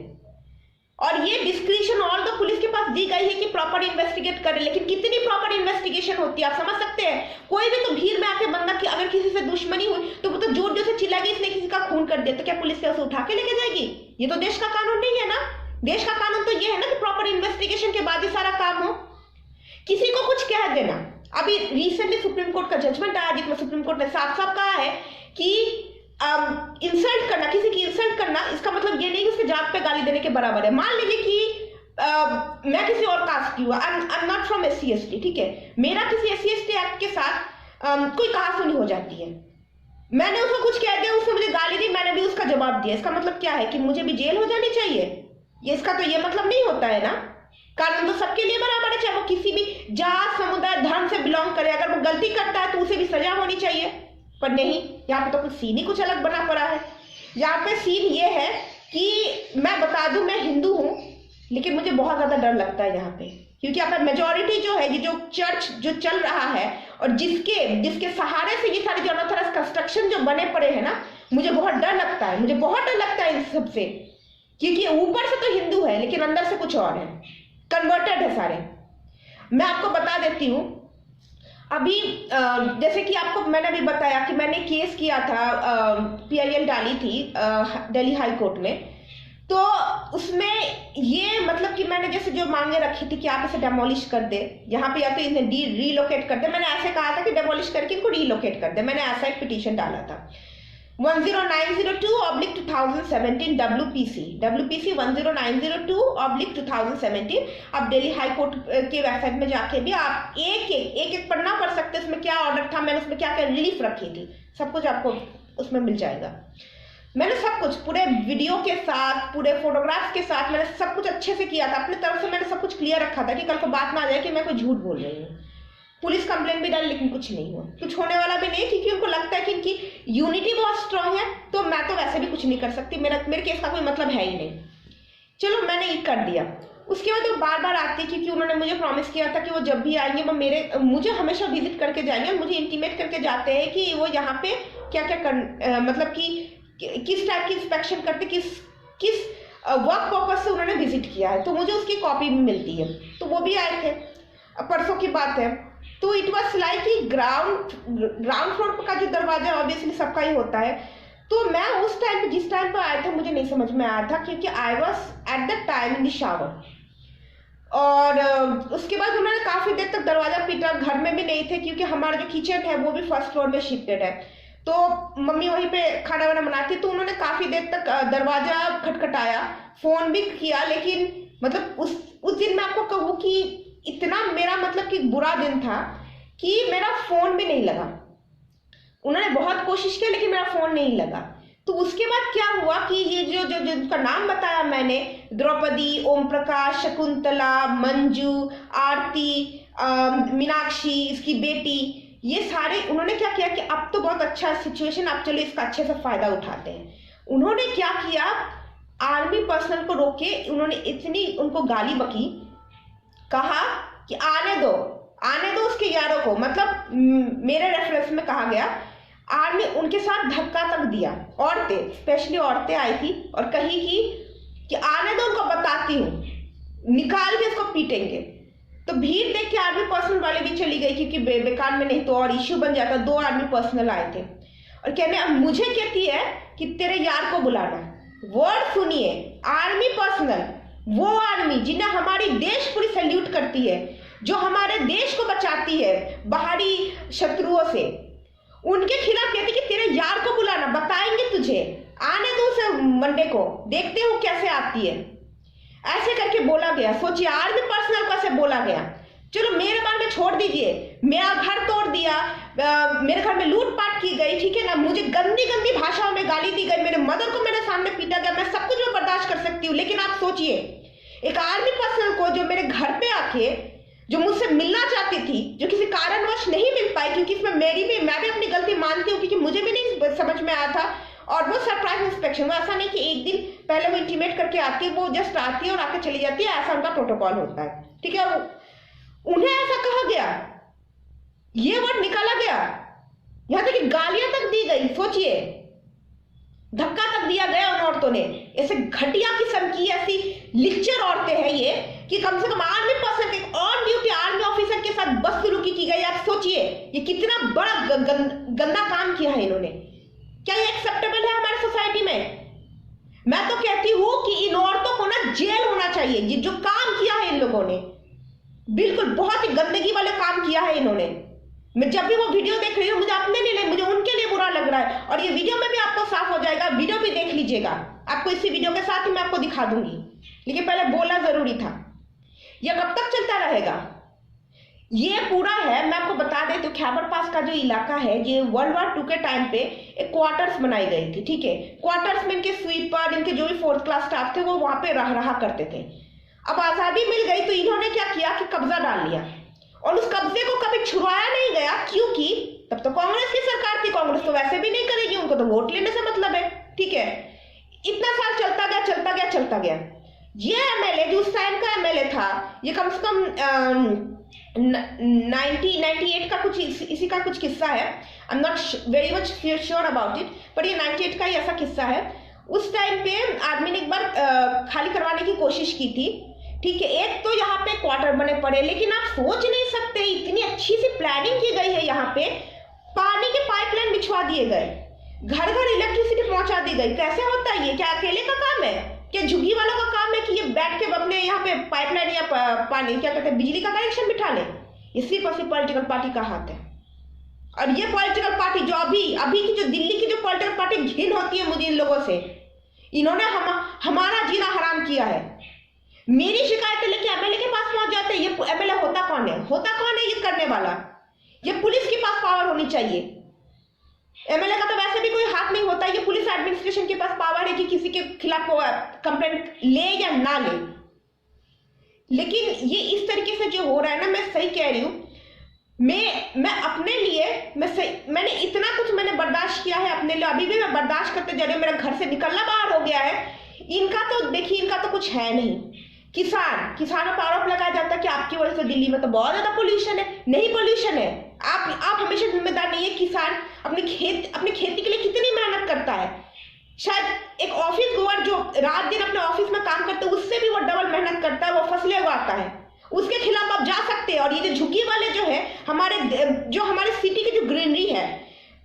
और ये डिस्क्रिप्शन ऑल द पुलिस के पास दी गई है कि प्रॉपर इन्वेस्टिगेट करे, लेकिन कितनी प्रॉपर इन्वेस्टिगेशन होती है आप समझ सकते हैं। कोई भी तो भीड़ में आके बंदा की अगर किसी से दुश्मनी हुई तो वो तो जोर जोर से चिल्लाएगी इसने किसी का खून कर दिया, तो क्या पुलिस उसे उठा के लेके जाएगी? ये तो देश का कानून नहीं है ना। देश का कानून तो ये है ना कि प्रॉपर इन्वेस्टिगेशन के बाद ही सारा काम हो। किसी को कुछ कह देना, अभी रिसेंटली सुप्रीम कोर्ट का जजमेंट आया जिसमें सुप्रीम कोर्ट ने साफ साफ कहा है कि इंसल्ट करना, किसी की इंसल्ट करना, इसका मतलब ये नहीं कि उसके जात पे गाली देने के बराबर है। मान लीजिए कि मैं किसी और कास्ट की हूँ, I am not from SC ST, ठीक है, मेरा किसी SC ST एक्ट के साथ कोई कहासुनी हो जाती है, मैंने उसको कुछ कह दिया, उसने मुझे गाली दी, मैंने भी उसका जवाब दिया, इसका मतलब क्या है कि मुझे भी जेल हो जानी चाहिए? ये इसका तो ये मतलब नहीं होता है ना। कानून तो सबके लिए बराबर है, चाहे वो किसी भी जात समुदाय धर्म से बिलोंग करे। अगर वो गलती करता है तो उसे भी सजा होनी चाहिए, पर नहीं, यहाँ पे तो कुछ सीन ही कुछ अलग बना पड़ा है। यहाँ पे सीन ये है कि मैं बता दूं मैं हिंदू हूँ, लेकिन मुझे बहुत ज्यादा डर लगता है यहाँ पे, क्योंकि यहाँ पे मेजोरिटी जो है, ये जो चर्च जो चल रहा है और जिसके सहारे से ये सारे जो अनऑथराइज्ड कंस्ट्रक्शन जो बने पड़े हैं ना, मुझे बहुत डर लगता है, मुझे बहुत डर लगता है इन सबसे। क्योंकि ऊपर से तो हिंदू है लेकिन अंदर से कुछ और है, कन्वर्टेड है सारे। मैं आपको बता देती हूँ, अभी जैसे कि आपको मैंने अभी बताया कि मैंने केस किया था, PIL डाली थी दिल्ली हाई कोर्ट में, तो उसमें ये मतलब कि मैंने जैसे जो मांगे रखी थी कि आप इसे डेमोलिश कर दे, यहाँ पे या तो इन्हें रीलोकेट कर दे। मैंने ऐसे कहा था कि डेमोलिश करके इनको रीलोकेट कर दे, मैंने ऐसा एक पिटीशन डाला था। 10902/2017 WPC 10902/2017। आप दिल्ली हाई कोर्ट के वेबसाइट में जाके भी आप एक पन्ना पढ़ सकते हैं, उसमें क्या ऑर्डर था, मैंने उसमें क्या क्या रिलीफ रखी थी, सब कुछ आपको उसमें मिल जाएगा। मैंने सब कुछ पूरे वीडियो के साथ, पूरे फोटोग्राफ्स के साथ मैंने सब कुछ अच्छे से किया था, अपनी तरफ से मैंने सब कुछ क्लियर रखा था कि कल को बात ना आ जाए कि मैं कोई झूठ बोल रही हूँ। पुलिस कंप्लेंट भी डाली लेकिन कुछ नहीं हुआ, कुछ होने वाला भी नहीं, क्योंकि उनको लगता है कि इनकी यूनिटी बहुत स्ट्रांग है, तो मैं तो वैसे भी कुछ नहीं कर सकती, मेरे केस का कोई मतलब है ही नहीं। चलो मैंने ये कर दिया। उसके बाद वो बार बार आते, क्योंकि उन्होंने मुझे प्रॉमिस किया था कि वो जब भी आएंगे वो मुझे हमेशा विजिट करके जाएंगे और मुझे इंटीमेट करके जाते हैं कि वो यहाँ पे क्या क्या मतलब कि किस टाइप की इंस्पेक्शन करते, किस वर्क पर्पज से उन्होंने विजिट किया है, तो मुझे उसकी कॉपी भी मिलती है। तो वो भी आए थे, परसों की बात है। तो इट वॉज लाइक कि ग्राउंड फ्लोर का जो दरवाजा ऑब्वियसली सबका ही होता है, तो मैं उस टाइम पे जिस टाइम पे आया था मुझे नहीं समझ में आया था, क्योंकि I was at the time in the shower. और उसके बाद उन्होंने काफी देर तक दरवाजा पीटा, घर में भी नहीं थे क्योंकि हमारा जो किचन है वो भी फर्स्ट फ्लोर में शिफ्टेड है। तो मम्मी वहीं पे खाना वाना बनाती, तो उन्होंने काफी देर तक दरवाजा खटखटाया, फोन भी किया, लेकिन मतलब उस दिन मैं आपको कहूँ कि इतना मेरा मतलब कि बुरा दिन था कि मेरा फोन भी नहीं लगा। उन्होंने बहुत कोशिश की लेकिन मेरा फोन नहीं लगा। तो उसके बाद क्या हुआ कि ये जो जो जिनका नाम बताया मैंने, द्रौपदी, ओम प्रकाश, शकुंतला, मंजू, आरती, मीनाक्षी, इसकी बेटी, ये सारे उन्होंने क्या किया कि अब तो बहुत अच्छा सिचुएशन, अब चलो इसका अच्छे से फायदा उठाते हैं। उन्होंने क्या किया, आर्मी पर्सनल को रोके, उन्होंने इतनी उनको गाली बकी, कहा कि आने दो उसके यारों को, मतलब मेरे रेफरेंस में कहा गया, आर्मी उनके साथ धक्का तक दिया। औरतें, स्पेशली औरतें आई थी और कही कि आने दो, उनको बताती हूँ, निकाल के इसको पीटेंगे। तो भीड़ देख के आर्मी पर्सनल वाले भी चली गई, क्योंकि बेकार में नहीं तो और इश्यू बन जाता। 2 आर्मी पर्सनल आए थे और कहने अब मुझे कहती है कि तेरे यार को बुलाना। वर्ड सुनिए, आर्मी पर्सनल, वो आर्मी जिन्हें हमारी देश पूरी सैल्यूट करती है, जो हमारे देश को बचाती है बाहरी शत्रुओं से, उनके खिलाफ कहती कि तेरे यार को बुलाना, बताएंगे तुझे, आने दो उसे मंडे को, देखते हो कैसे आती है। ऐसे करके बोला गया। सोचिए, आर्मी पर्सनल को ऐसे बोला गया। चलो मेरे बारे में छोड़ दीजिए, मेरा घर तोड़ दिया, मेरे घर में लूटपाट की गई, ठीक है ना, मुझे गंदी गंदी भाषाओं में गाली दी गई, मेरे मदर को मेरे सामने पीटा गया, मैं सब कुछ मैं बर्दाश्त कर सकती हूँ। लेकिन आप सोचिए, एक आर्मी पर्सनल को जो मेरे घर पे आके जो मुझसे मिलना चाहती थी, जो किसी कारणवश नहीं मिल पाई, क्योंकि इसमें मैं भी अपनी गलती मानती हूँ, क्योंकि मुझे भी नहीं समझ में आया था। और वो सरप्राइज इंस्पेक्शन, वो ऐसा नहीं कि एक दिन पहले वो इंटीमेट करके आती है, वो जस्ट आती है और आके चली जाती है, ऐसा उनका प्रोटोकॉल होता है, ठीक है। उन्हें ऐसा कहा गया, ये वर्ड निकाला गया, यहां तक कि गालियां तक दी गई। सोचिए, धक्का तक दिया गया उन औरतों ने। ऐसे घटिया किस्म की ऐसी लिच्चर औरतें हैं ये कि कम से कम आर्मी पर्सन के ऑन ड्यूटी आर्मी ऑफिसर के साथ बदसलूकी की गई। आप सोचिए ये कितना बड़ा गंदा काम किया है इन्होंने। क्या ये एक्सेप्टेबल है हमारी सोसाइटी में? मैं तो कहती हूं कि इन औरतों को ना जेल होना चाहिए। ये जो काम किया है इन लोगों ने, बिल्कुल बहुत ही गंदगी वाले काम किया है इन्होंने। मैं जब भी वो वीडियो देख रही हूँ, मुझे अपने लिए नहीं, मुझे उनके लिए बुरा लग रहा है। और ये वीडियो में भी आपको साफ हो जाएगा, वीडियो भी देख लीजिएगा, आपको इसी वीडियो के साथ ही मैं आपको दिखा दूंगी। लेकिन पहले बोलना जरूरी था। यह कब तक चलता रहेगा? ये पूरा है, मैं आपको बता दें तो खैबर पास का जो इलाका है, ये वर्ल्ड वॉर 2 के टाइम पे एक क्वार्टर्स बनाई गई थी, ठीक है। क्वार्टर्स में इनके स्वीपर, इनके जो भी 4th क्लास स्टाफ थे, वो वहां पे रहा करते थे। अब आजादी मिल गई तो इन्होंने क्या किया कि कब्जा डाल लिया, और उस कब्जे को कभी छुड़वाया नहीं गया, क्योंकि तब तो कांग्रेस की सरकार थी। कांग्रेस तो वैसे भी नहीं करेगी, उनको तो वोट लेने से मतलब है, ठीक है। इतना साल चलता गया। ये एमएलए जो उस टाइम का एमएलए था, ये कम से कम 1998 का कुछ इसी का कुछ किस्सा है। I am not very much sure about it, पर ये 98 का ही ऐसा किस्सा है। उस टाइम पे आर्मी ने एक बार खाली करवाने की कोशिश की थी, ठीक है। एक तो यहाँ पे क्वार्टर बने पड़े, लेकिन आप सोच नहीं सकते इतनी अच्छी सी प्लानिंग की गई है। यहाँ पे पानी के पाइपलाइन बिछवा दिए गए, घर घर इलेक्ट्रिसिटी पहुंचा दी गई। कैसे होता है ये? क्या अकेले का काम है? क्या झुग्गी वालों का काम है कि ये बैठ के अपने यहाँ पे पाइपलाइन या पानी क्या कहते हैं बिजली का कनेक्शन बिठा ले? इसी पर पॉलिटिकल पार्टी का हाथ है। और ये पॉलिटिकल पार्टी जो अभी की जो दिल्ली की जो पॉलिटिकल पार्टी घिन होती है मुझे इन लोगों से, इन्होंने हमारा जीना हराम किया है। मेरी शिकायतें लेके एमएलए के पास पहुंच जाते हैं। ये एमएलए होता कौन है ये करने वाला? ये पुलिस के पास पावर होनी चाहिए। एमएलए का तो वैसे भी कोई हाथ नहीं होता, ये पुलिस एडमिनिस्ट्रेशन के पास पावर है कि किसी के खिलाफ कंप्लेंट ले या ना ले। लेकिन ये इस तरीके से जो हो रहा है ना, मैं सही कह रही हूं, मैं अपने लिए मैंने इतना कुछ मैंने बर्दाश्त किया है अपने लिए, अभी भी मैं बर्दाश्त करते जा रही हूं। मेरा घर से निकलना बाहर हो गया है। इनका तो देखिए, इनका तो कुछ है नहीं। किसानों पर आरोप लगाया जाता है कि आपकी वजह से दिल्ली में तो बहुत ज्यादा पोल्यूशन है। नहीं पोल्यूशन है, आप हमेशा जिम्मेदार नहीं है। किसान अपनी खेती के लिए कितनी मेहनत करता है। शायद एक ऑफिस गोअर जो रात दिन अपने ऑफिस में काम करते हैं, उससे भी वो डबल मेहनत करता है, वो फसलें उगाता है। उसके खिलाफ आप जा सकते हैं। और ये जो झुग्गी वाले जो है, हमारे सिटी की जो ग्रीनरी है,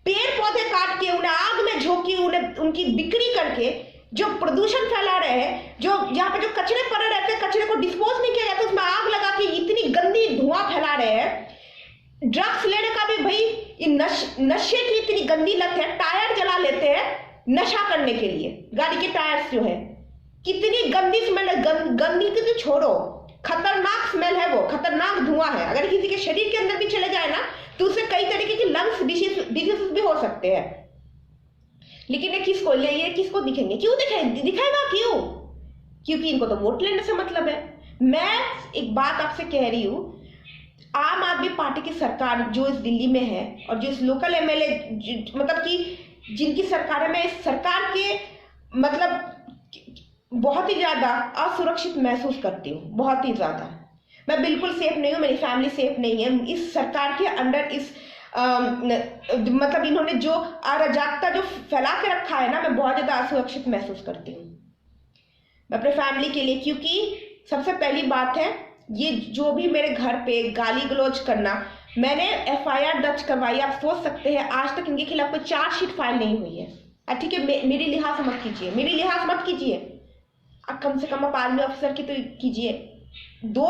पेड़ पौधे काट के उन्हें आग में झोंकी, उन्हें उनकी बिक्री करके जो प्रदूषण फैला रहे हैं, जो यहाँ पे जो कचरे पड़े रहते हैं, कचरे को डिस्पोज नहीं किया जाता, उसमें आग लगा के इतनी गंदी धुआं फैला रहे हैं। ड्रग्स लेने का भी भाई नशे की इतनी गंदी लत है, टायर जला लेते हैं नशा करने के लिए। गाड़ी के टायर्स जो है, कितनी गंदी स्मेल है। गंदी की तो छोड़ो, खतरनाक स्मेल है, वो खतरनाक धुआं है। अगर किसी के शरीर के अंदर भी चले जाए ना तो उससे कई तरीके के लंग्स डिजीज भी हो सकते हैं। लेकिन ये किसको दिखेंगे? क्यों दिखाएगा क्यों? क्योंकि इनको तो वोट लेने से मतलब है। मैं एक बात आपसे कह रही हूं, आम आदमी पार्टी की सरकार जो इस दिल्ली में है और जो इस लोकल एमएलए मतलब कि जिनकी सरकार है, मैं इस सरकार के मतलब बहुत ही ज्यादा असुरक्षित महसूस करती हूँ, बहुत ही ज्यादा। मैं बिल्कुल सेफ नहीं हूँ, मेरी फैमिली सेफ नहीं है इस सरकार के अंडर। इस मतलब इन्होंने जो अराजकता जो फैला के रखा है ना, मैं बहुत ज्यादा असुरक्षित महसूस करती हूँ मैं अपने फैमिली के लिए। क्योंकि सबसे पहली बात है, ये जो भी मेरे घर पे गाली गलौज करना, मैंने एफआईआर दर्ज करवाई। आप सोच सकते हैं आज तक इनके खिलाफ कोई चार्जशीट फाइल नहीं हुई है। ठीक है, मेरी लिहाज मत कीजिए, अब कम से कम आप आर्मी ऑफिसर की तो कीजिए। 2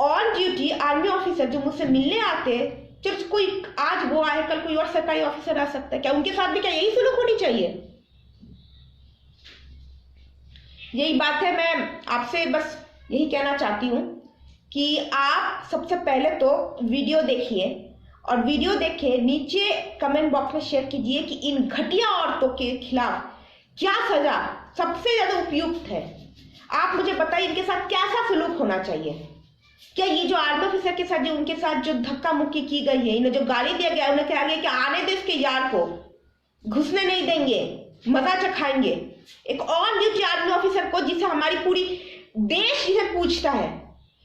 ऑन ड्यूटी आर्मी ऑफिसर जो मुझसे मिलने आते, चलो कोई आज वो आए, कल कोई और सरकारी ऑफिसर आ सकता है, क्या उनके साथ भी क्या यही सुलूक होनी चाहिए? यही बात है। मैं आपसे बस यही कहना चाहती हूँ कि आप सबसे पहले तो वीडियो देखिए, और वीडियो देखे नीचे कमेंट बॉक्स में शेयर कीजिए कि इन घटिया औरतों के खिलाफ क्या सजा सबसे ज्यादा उपयुक्त है। आप मुझे बताइए इनके साथ कैसा सलूक होना चाहिए। क्या ये जो आर्मी ऑफिसर के साथ जो उनके साथ जो धक्का मुक्की की गई है, इन्हें जो गाली दिया गया, उन्हें कहा गया कि आने दे इसके यार को, घुसने नहीं देंगे, मजा चखाएंगे। एक ऑन ड्यूटी आर्मी ऑफिसर को, जिसे हमारी पूरी देश जिसे पूछता है,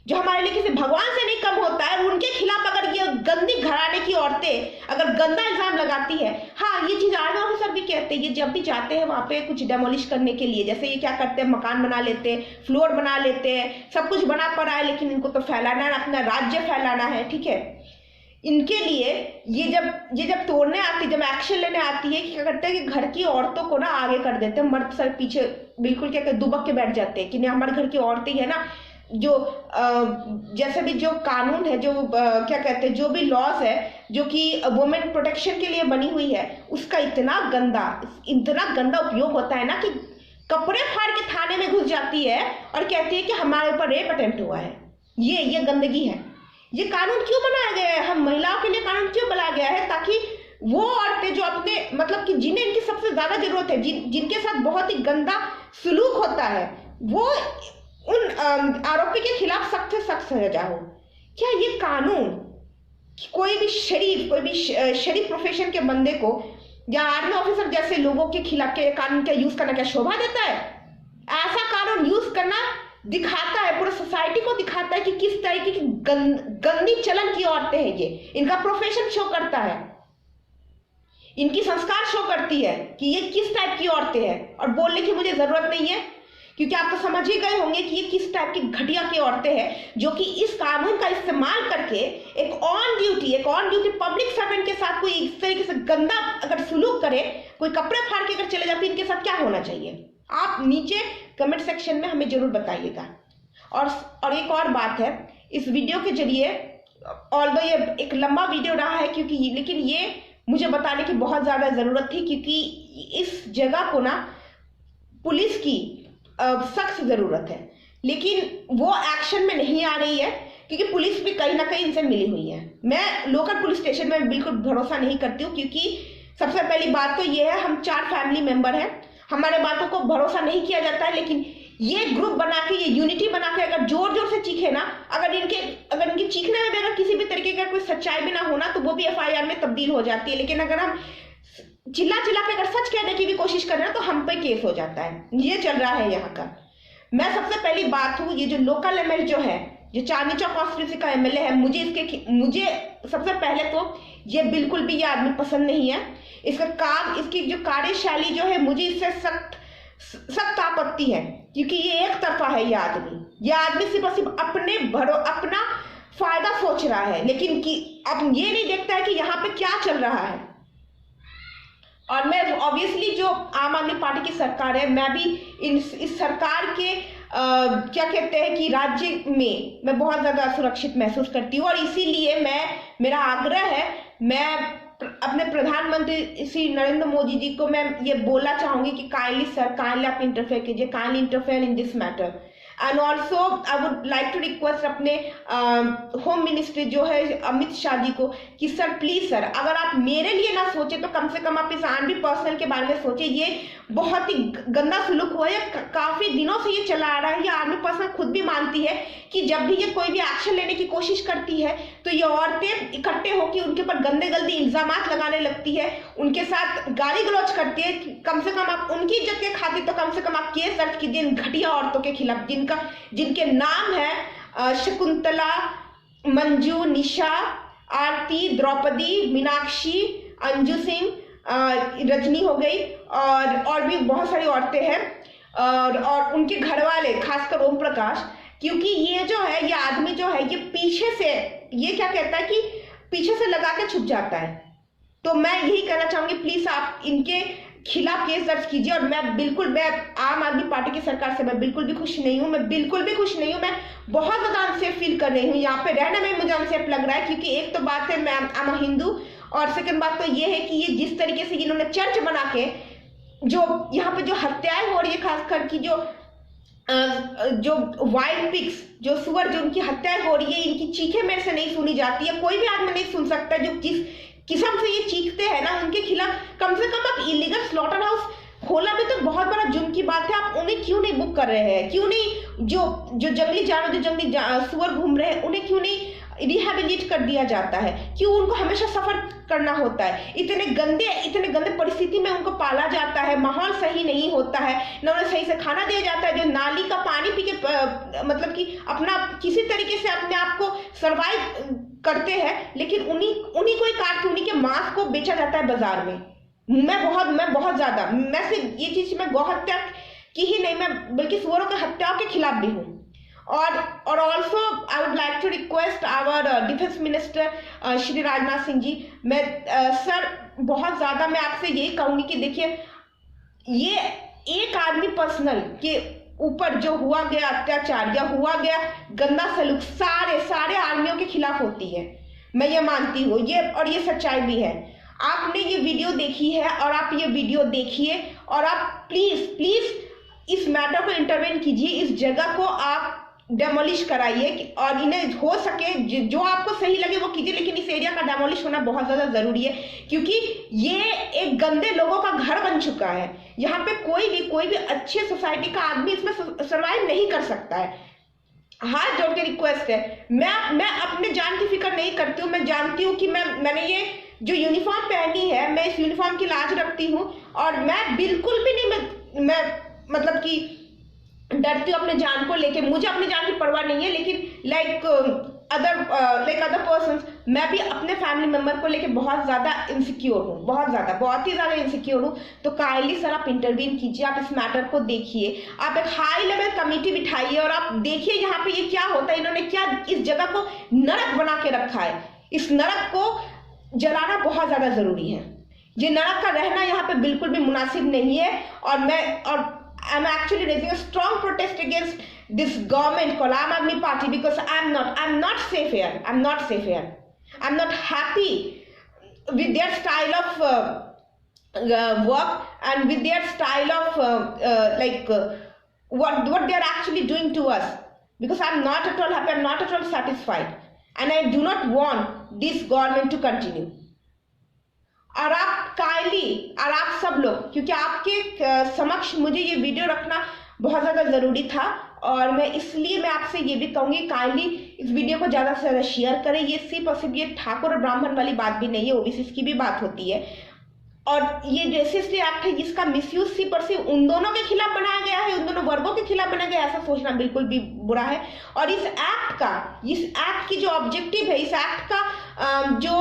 जो हमारे लिए किसी भगवान से नहीं कम होता है, उनके खिलाफ अगर ये गंदी घराने की औरतें अगर गंदा इल्जाम लगाती है। हाँ, ये चीज आर्मी ऑफिसर भी कहते हैं, ये जब भी जाते हैं वहां पे कुछ डेमोलिश करने के लिए, जैसे ये क्या करते हैं, मकान बना लेते हैं, फ्लोर बना लेते हैं, सब कुछ बना पड़ा है, लेकिन इनको तो फैलाना है, अपना राज्य फैलाना है। ठीक है, इनके लिए ये जब तोड़ने आती, जब एक्शन लेने आती है, क्या करते हैं कि घर की औरतों को ना आगे कर देते हैं, मर्द सर पीछे बिल्कुल क्या दुबक के बैठ जाते हैं कि नहीं, हमारे घर की औरतें है ना, जो जैसे भी जो कानून है, जो क्या कहते हैं, जो भी लॉज है जो कि वुमेन प्रोटेक्शन के लिए बनी हुई है, उसका इतना गंदा उपयोग होता है ना कि कपड़े फाड़ के थाने में घुस जाती है और कहती है कि हमारे ऊपर रेप अटेम्प्ट हुआ है। ये गंदगी है। ये कानून क्यों बनाया गया है? हम महिलाओं के लिए कानून क्यों बनाया गया है? ताकि वो औरतें जो अपने मतलब कि जिन्हें इनकी सबसे ज्यादा जरूरत है, जिनके साथ बहुत ही गंदा सलूक होता है, वो उन आरोपी के खिलाफ सख्त से सख्त सजा हो। क्या ये कानून कोई भी शरीफ प्रोफेशन के बंदे को या आर्मी ऑफिसर जैसे लोगों के खिलाफ के कानून का यूज करना क्या शोभा देता है? ऐसा कानून यूज करना दिखाता है, पूरे सोसाइटी को दिखाता है कि किस तरीके की गंदी चलन की औरतें हैं ये। इनका प्रोफेशन शो करता है, इनकी संस्कार शो करती है कि ये किस टाइप की औरतें हैं। और बोलने की मुझे जरूरत नहीं है, क्योंकि आप तो समझ ही गए होंगे कि ये किस टाइप की घटिया की औरतें हैं, जो कि इस कानून का इस्तेमाल करके एक ऑन ड्यूटी पब्लिक सर्वेंट के साथ कोई इस तरीके से गंदा अगर सुलूक करे, कोई कपड़े फाड़ के अगर चले जाते, इनके साथ क्या होना चाहिए? आप नीचे कमेंट सेक्शन में हमें जरूर बताइएगा। और एक और बात है, इस वीडियो के जरिए, ऑल्दो ये एक लंबा वीडियो रहा है लेकिन ये मुझे बताने की बहुत ज्यादा जरूरत थी, क्योंकि इस जगह को ना पुलिस की सख्त जरूरत है, लेकिन वो एक्शन में नहीं आ रही है, क्योंकि पुलिस भी कहीं ना कहीं इनसे मिली हुई है। मैं लोकल पुलिस स्टेशन में बिल्कुल भरोसा नहीं करती हूँ, क्योंकि सबसे पहली बात तो ये है, हम 4 फैमिली मेंबर हैं, हमारे बातों को भरोसा नहीं किया जाता है। लेकिन ये ग्रुप बना के, ये यूनिटी बना के अगर जोर जोर से चीखे ना, अगर इनके चीखने में भी अगर किसी भी तरीके का कोई सच्चाई भी ना होना, तो वो भी एफआईआर में तब्दील हो जाती है। लेकिन अगर हम चिल्ला के अगर सच कहने की भी कोशिश कर रहे हैं तो हम पे केस हो जाता है। ये चल रहा है यहाँ का। मैं सबसे पहली बात हूँ, ये जो लोकल एमएलए जो है, जो चांदनी चौक कॉन्स्टिट्यूंसी का एमएलए है, मुझे सबसे पहले तो ये बिल्कुल भी ये आदमी पसंद नहीं है। इसका काम, इसकी जो कार्यशैली जो है, मुझे इससे सख्त आपत्ति है, क्योंकि ये एक तरफा है। ये आदमी सिर्फ अपना फायदा सोच रहा है, लेकिन कि अब ये नहीं देखता है कि यहाँ पे क्या चल रहा है। और मैं ऑब्वियसली, जो आम आदमी पार्टी की सरकार है, मैं भी इस सरकार के क्या कहते हैं कि राज्य में मैं बहुत ज्यादा असुरक्षित महसूस करती हूँ। और इसीलिए मेरा आग्रह है, मैं अपने प्रधानमंत्री श्री नरेंद्र मोदी जी को मैं ये बोलना चाहूंगी कि काइंडली सर, काइंडली आप इंटरफेयर कीजिए, kindly interfere in this matter. And also I would like to request अपने होम मिनिस्ट्री जो है अमित शाह जी को कि सर प्लीज सर, अगर आप मेरे लिए ना सोचे तो कम से कम आप इस आर्मी पर्सनल के बारे में सोचिए। ये बहुत ही गंदा सुलूक हुआ है, काफी दिनों से ये चला आ रहा है। ये आर्मी पर्सनल खुद भी मानती है कि जब भी ये कोई भी एक्शन लेने की कोशिश करती है तो ये औरतें इकट्ठे होकर उनके ऊपर गंदे गंदे इल्जाम लगाने लगती है, उनके साथ गाली गलौज करती है। कम से कम आप उनकी इज्जत के खातिर तो कम से कम आप केस दर्ज कीजिए इन घटिया औरतों के खिलाफ जिनके नाम है शकुंतला, मंजू, निशा, आरती, द्रौपदी, मीनाक्षी, अंजू सिंह, रजनी हो गई और भी बहुत सारी औरतें हैं और उनके घर वाले, खासकर ओम प्रकाश। क्योंकि ये जो है, ये आदमी जो है, ये पीछे से, ये क्या कहता है कि पीछे से लगा के छुप जाता है। तो मैं यही कहना चाहूंगी, प्लीज आप इनके खिलाफ केस दर्ज कीजिए। और मैं आम आदमी पार्टी की सरकार से मैं बिल्कुल भी खुश नहीं हूँ, मैं बिल्कुल भी खुश नहीं हूँ। मैं बहुत ज्यादा अनसेफ फील कर रही हूँ यहाँ पे रहने में, मुझे अनसेफ लग रहा है। क्योंकि एक तो बात है मैं एम हिंदू, और सेकंड बात तो ये है कि ये जिस तरीके से इन्होंने चर्च बना के जो यहाँ पे जो हत्याएं हो रही है, खासकर की जो वाइल्ड पिग्स, जो सुअर, जो उनकी हत्याएं हो रही है, इनकी चीखें मेरे से नहीं सुनी जाती है। कोई भी आदमी नहीं सुन सकता जो जिस किस्म से ये चीखते हैं ना, उनके खिलाफ कम से कम आप इलीगल स्लॉटर हाउस खोला भी तो बहुत बड़ा जुर्म की बात है। आप उन्हें क्यों नहीं बुक कर रहे हैं? क्यों नहीं जो जंगली जानवर, जो जंगली सुअर घूम रहे हैं, उन्हें क्यों नहीं रिहेबिलिट कर दिया जाता है? क्यों उनको हमेशा सफर करना होता है? इतने गंदे परिस्थिति में उनको पाला जाता है, माहौल सही नहीं होता है, न उन्हें सही से खाना दिया जाता है। जो नाली का पानी पी के मतलब कि अपना किसी तरीके से अपने आप को सर्वाइव करते हैं, लेकिन उन्हीं को ही काट के उन्हीं के मांस को बेचा जाता है बाजार में। मैं बहुत ज्यादा, मैं सिर्फ ये चीज मैं गौ हत्या की ही नहीं, मैं बल्कि सुअरों की हत्याओं के खिलाफ भी हूँ। और also I would like to request our defence minister Shri Rajnath Singh ji, मैं सर बहुत ज्यादा मैं आपसे यही कहूंगी कि देखिए, ये एक आर्मी पर्सनल के ऊपर जो हुआ गया अत्याचार या हुआ गया गंदा सलूक सारे आर्मियों के खिलाफ होती है, मैं ये मानती हूँ। ये सच्चाई भी है। आपने ये वीडियो देखी है और आप ये वीडियो देखिए और आप प्लीज इस मैटर को इंटरवेन कीजिए, इस जगह को आप डेमोलिश कराइए और इन्हें हो सके जो आपको सही लगे वो कीजिए, लेकिन इस एरिया का डेमोलिश होना बहुत ज्यादा जरूरी है। क्योंकि ये एक गंदे लोगों का घर बन चुका है। यहाँ पे कोई भी अच्छे सोसाइटी का आदमी इसमें सर्वाइव नहीं कर सकता है। हाथ जोड़ के रिक्वेस्ट है, मैं अपने जान की फिक्र नहीं करती हूँ। मैं जानती हूँ कि मैंने ये जो यूनिफॉर्म पहनी है, मैं इस यूनिफॉर्म की लाज रखती हूँ और मैं बिल्कुल भी नहीं मैं मतलब कि डरती हूँ अपने जान को लेके। मुझे अपनी जान की परवाह नहीं है, लेकिन लाइक अदर पर्सन्स, मैं भी अपने फैमिली मेंबर को लेके बहुत ज्यादा इनसिक्योर हूँ, बहुत ही ज्यादा इनसिक्योर हूँ। तो काइंडली सर आप इंटरवीन कीजिए, आप इस मैटर को देखिए, आप एक हाई लेवल कमेटी बिठाइए और आप देखिए यहाँ पे ये क्या होता है। इन्होंने क्या इस जगह को नरक बना के रखा है। इस नरक को जलाना बहुत ज्यादा जरूरी है। ये नरक का रहना यहाँ पे बिल्कुल भी मुनासिब नहीं है। और I'm actually raising a strong protest against this government called Aam Aadmi Party, because I'm not safe here. I'm not safe here. I'm not happy with their style of work and with their style of what they are actually doing to us. Because I'm not at all happy. I'm not at all satisfied, and I do not want this government to continue. और आप kindly और आप सब लोग, क्योंकि आपके समक्ष मुझे ये वीडियो रखना बहुत ज़्यादा ज़रूरी था और मैं इसलिए मैं आपसे ये भी कहूँगी, काइंडली इस वीडियो को ज़्यादा से ज़्यादा शेयर करें। ये सिर्फ और सिर्फ ये ठाकुर और ब्राह्मण वाली बात भी नहीं है, ओबीसी की भी बात होती है। और ये रेसिस्ट एक्ट है जिसका मिसयूज सिर्फ और सिर्फ उन दोनों के खिलाफ बनाया गया है, उन दोनों वर्गों के खिलाफ बनाया गया है, ऐसा सोचना बिल्कुल भी बुरा है। और इस एक्ट की जो ऑब्जेक्टिव है, इस एक्ट का जो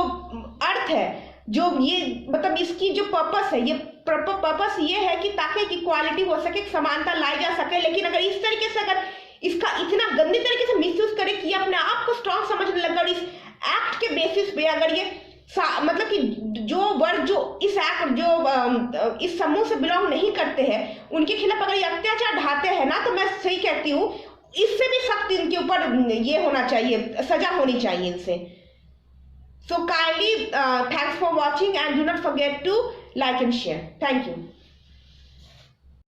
अर्थ है, जो ये मतलब इसकी जो पर्पस है, ये पर्पस ये है कि ताकि इक्वालिटी हो सके, समानता लाई जा सके। लेकिन अगर इस तरीके से अगर इसका इतना गंदी तरीके से मिसयूज करे कि अपने आप को स्ट्रांग समझने लगा और इस एक्ट के बेसिस पे अगर ये मतलब कि जो वर्ग जो इस समूह से बिलोंग नहीं करते हैं उनके खिलाफ अगर ये अत्याचार ढाते हैं ना, तो मैं सही कहती हूँ इससे भी सख्त इनके ऊपर ये होना चाहिए, सजा होनी चाहिए इनसे। So kindly thanks for watching and do not forget to like and share. Thank you.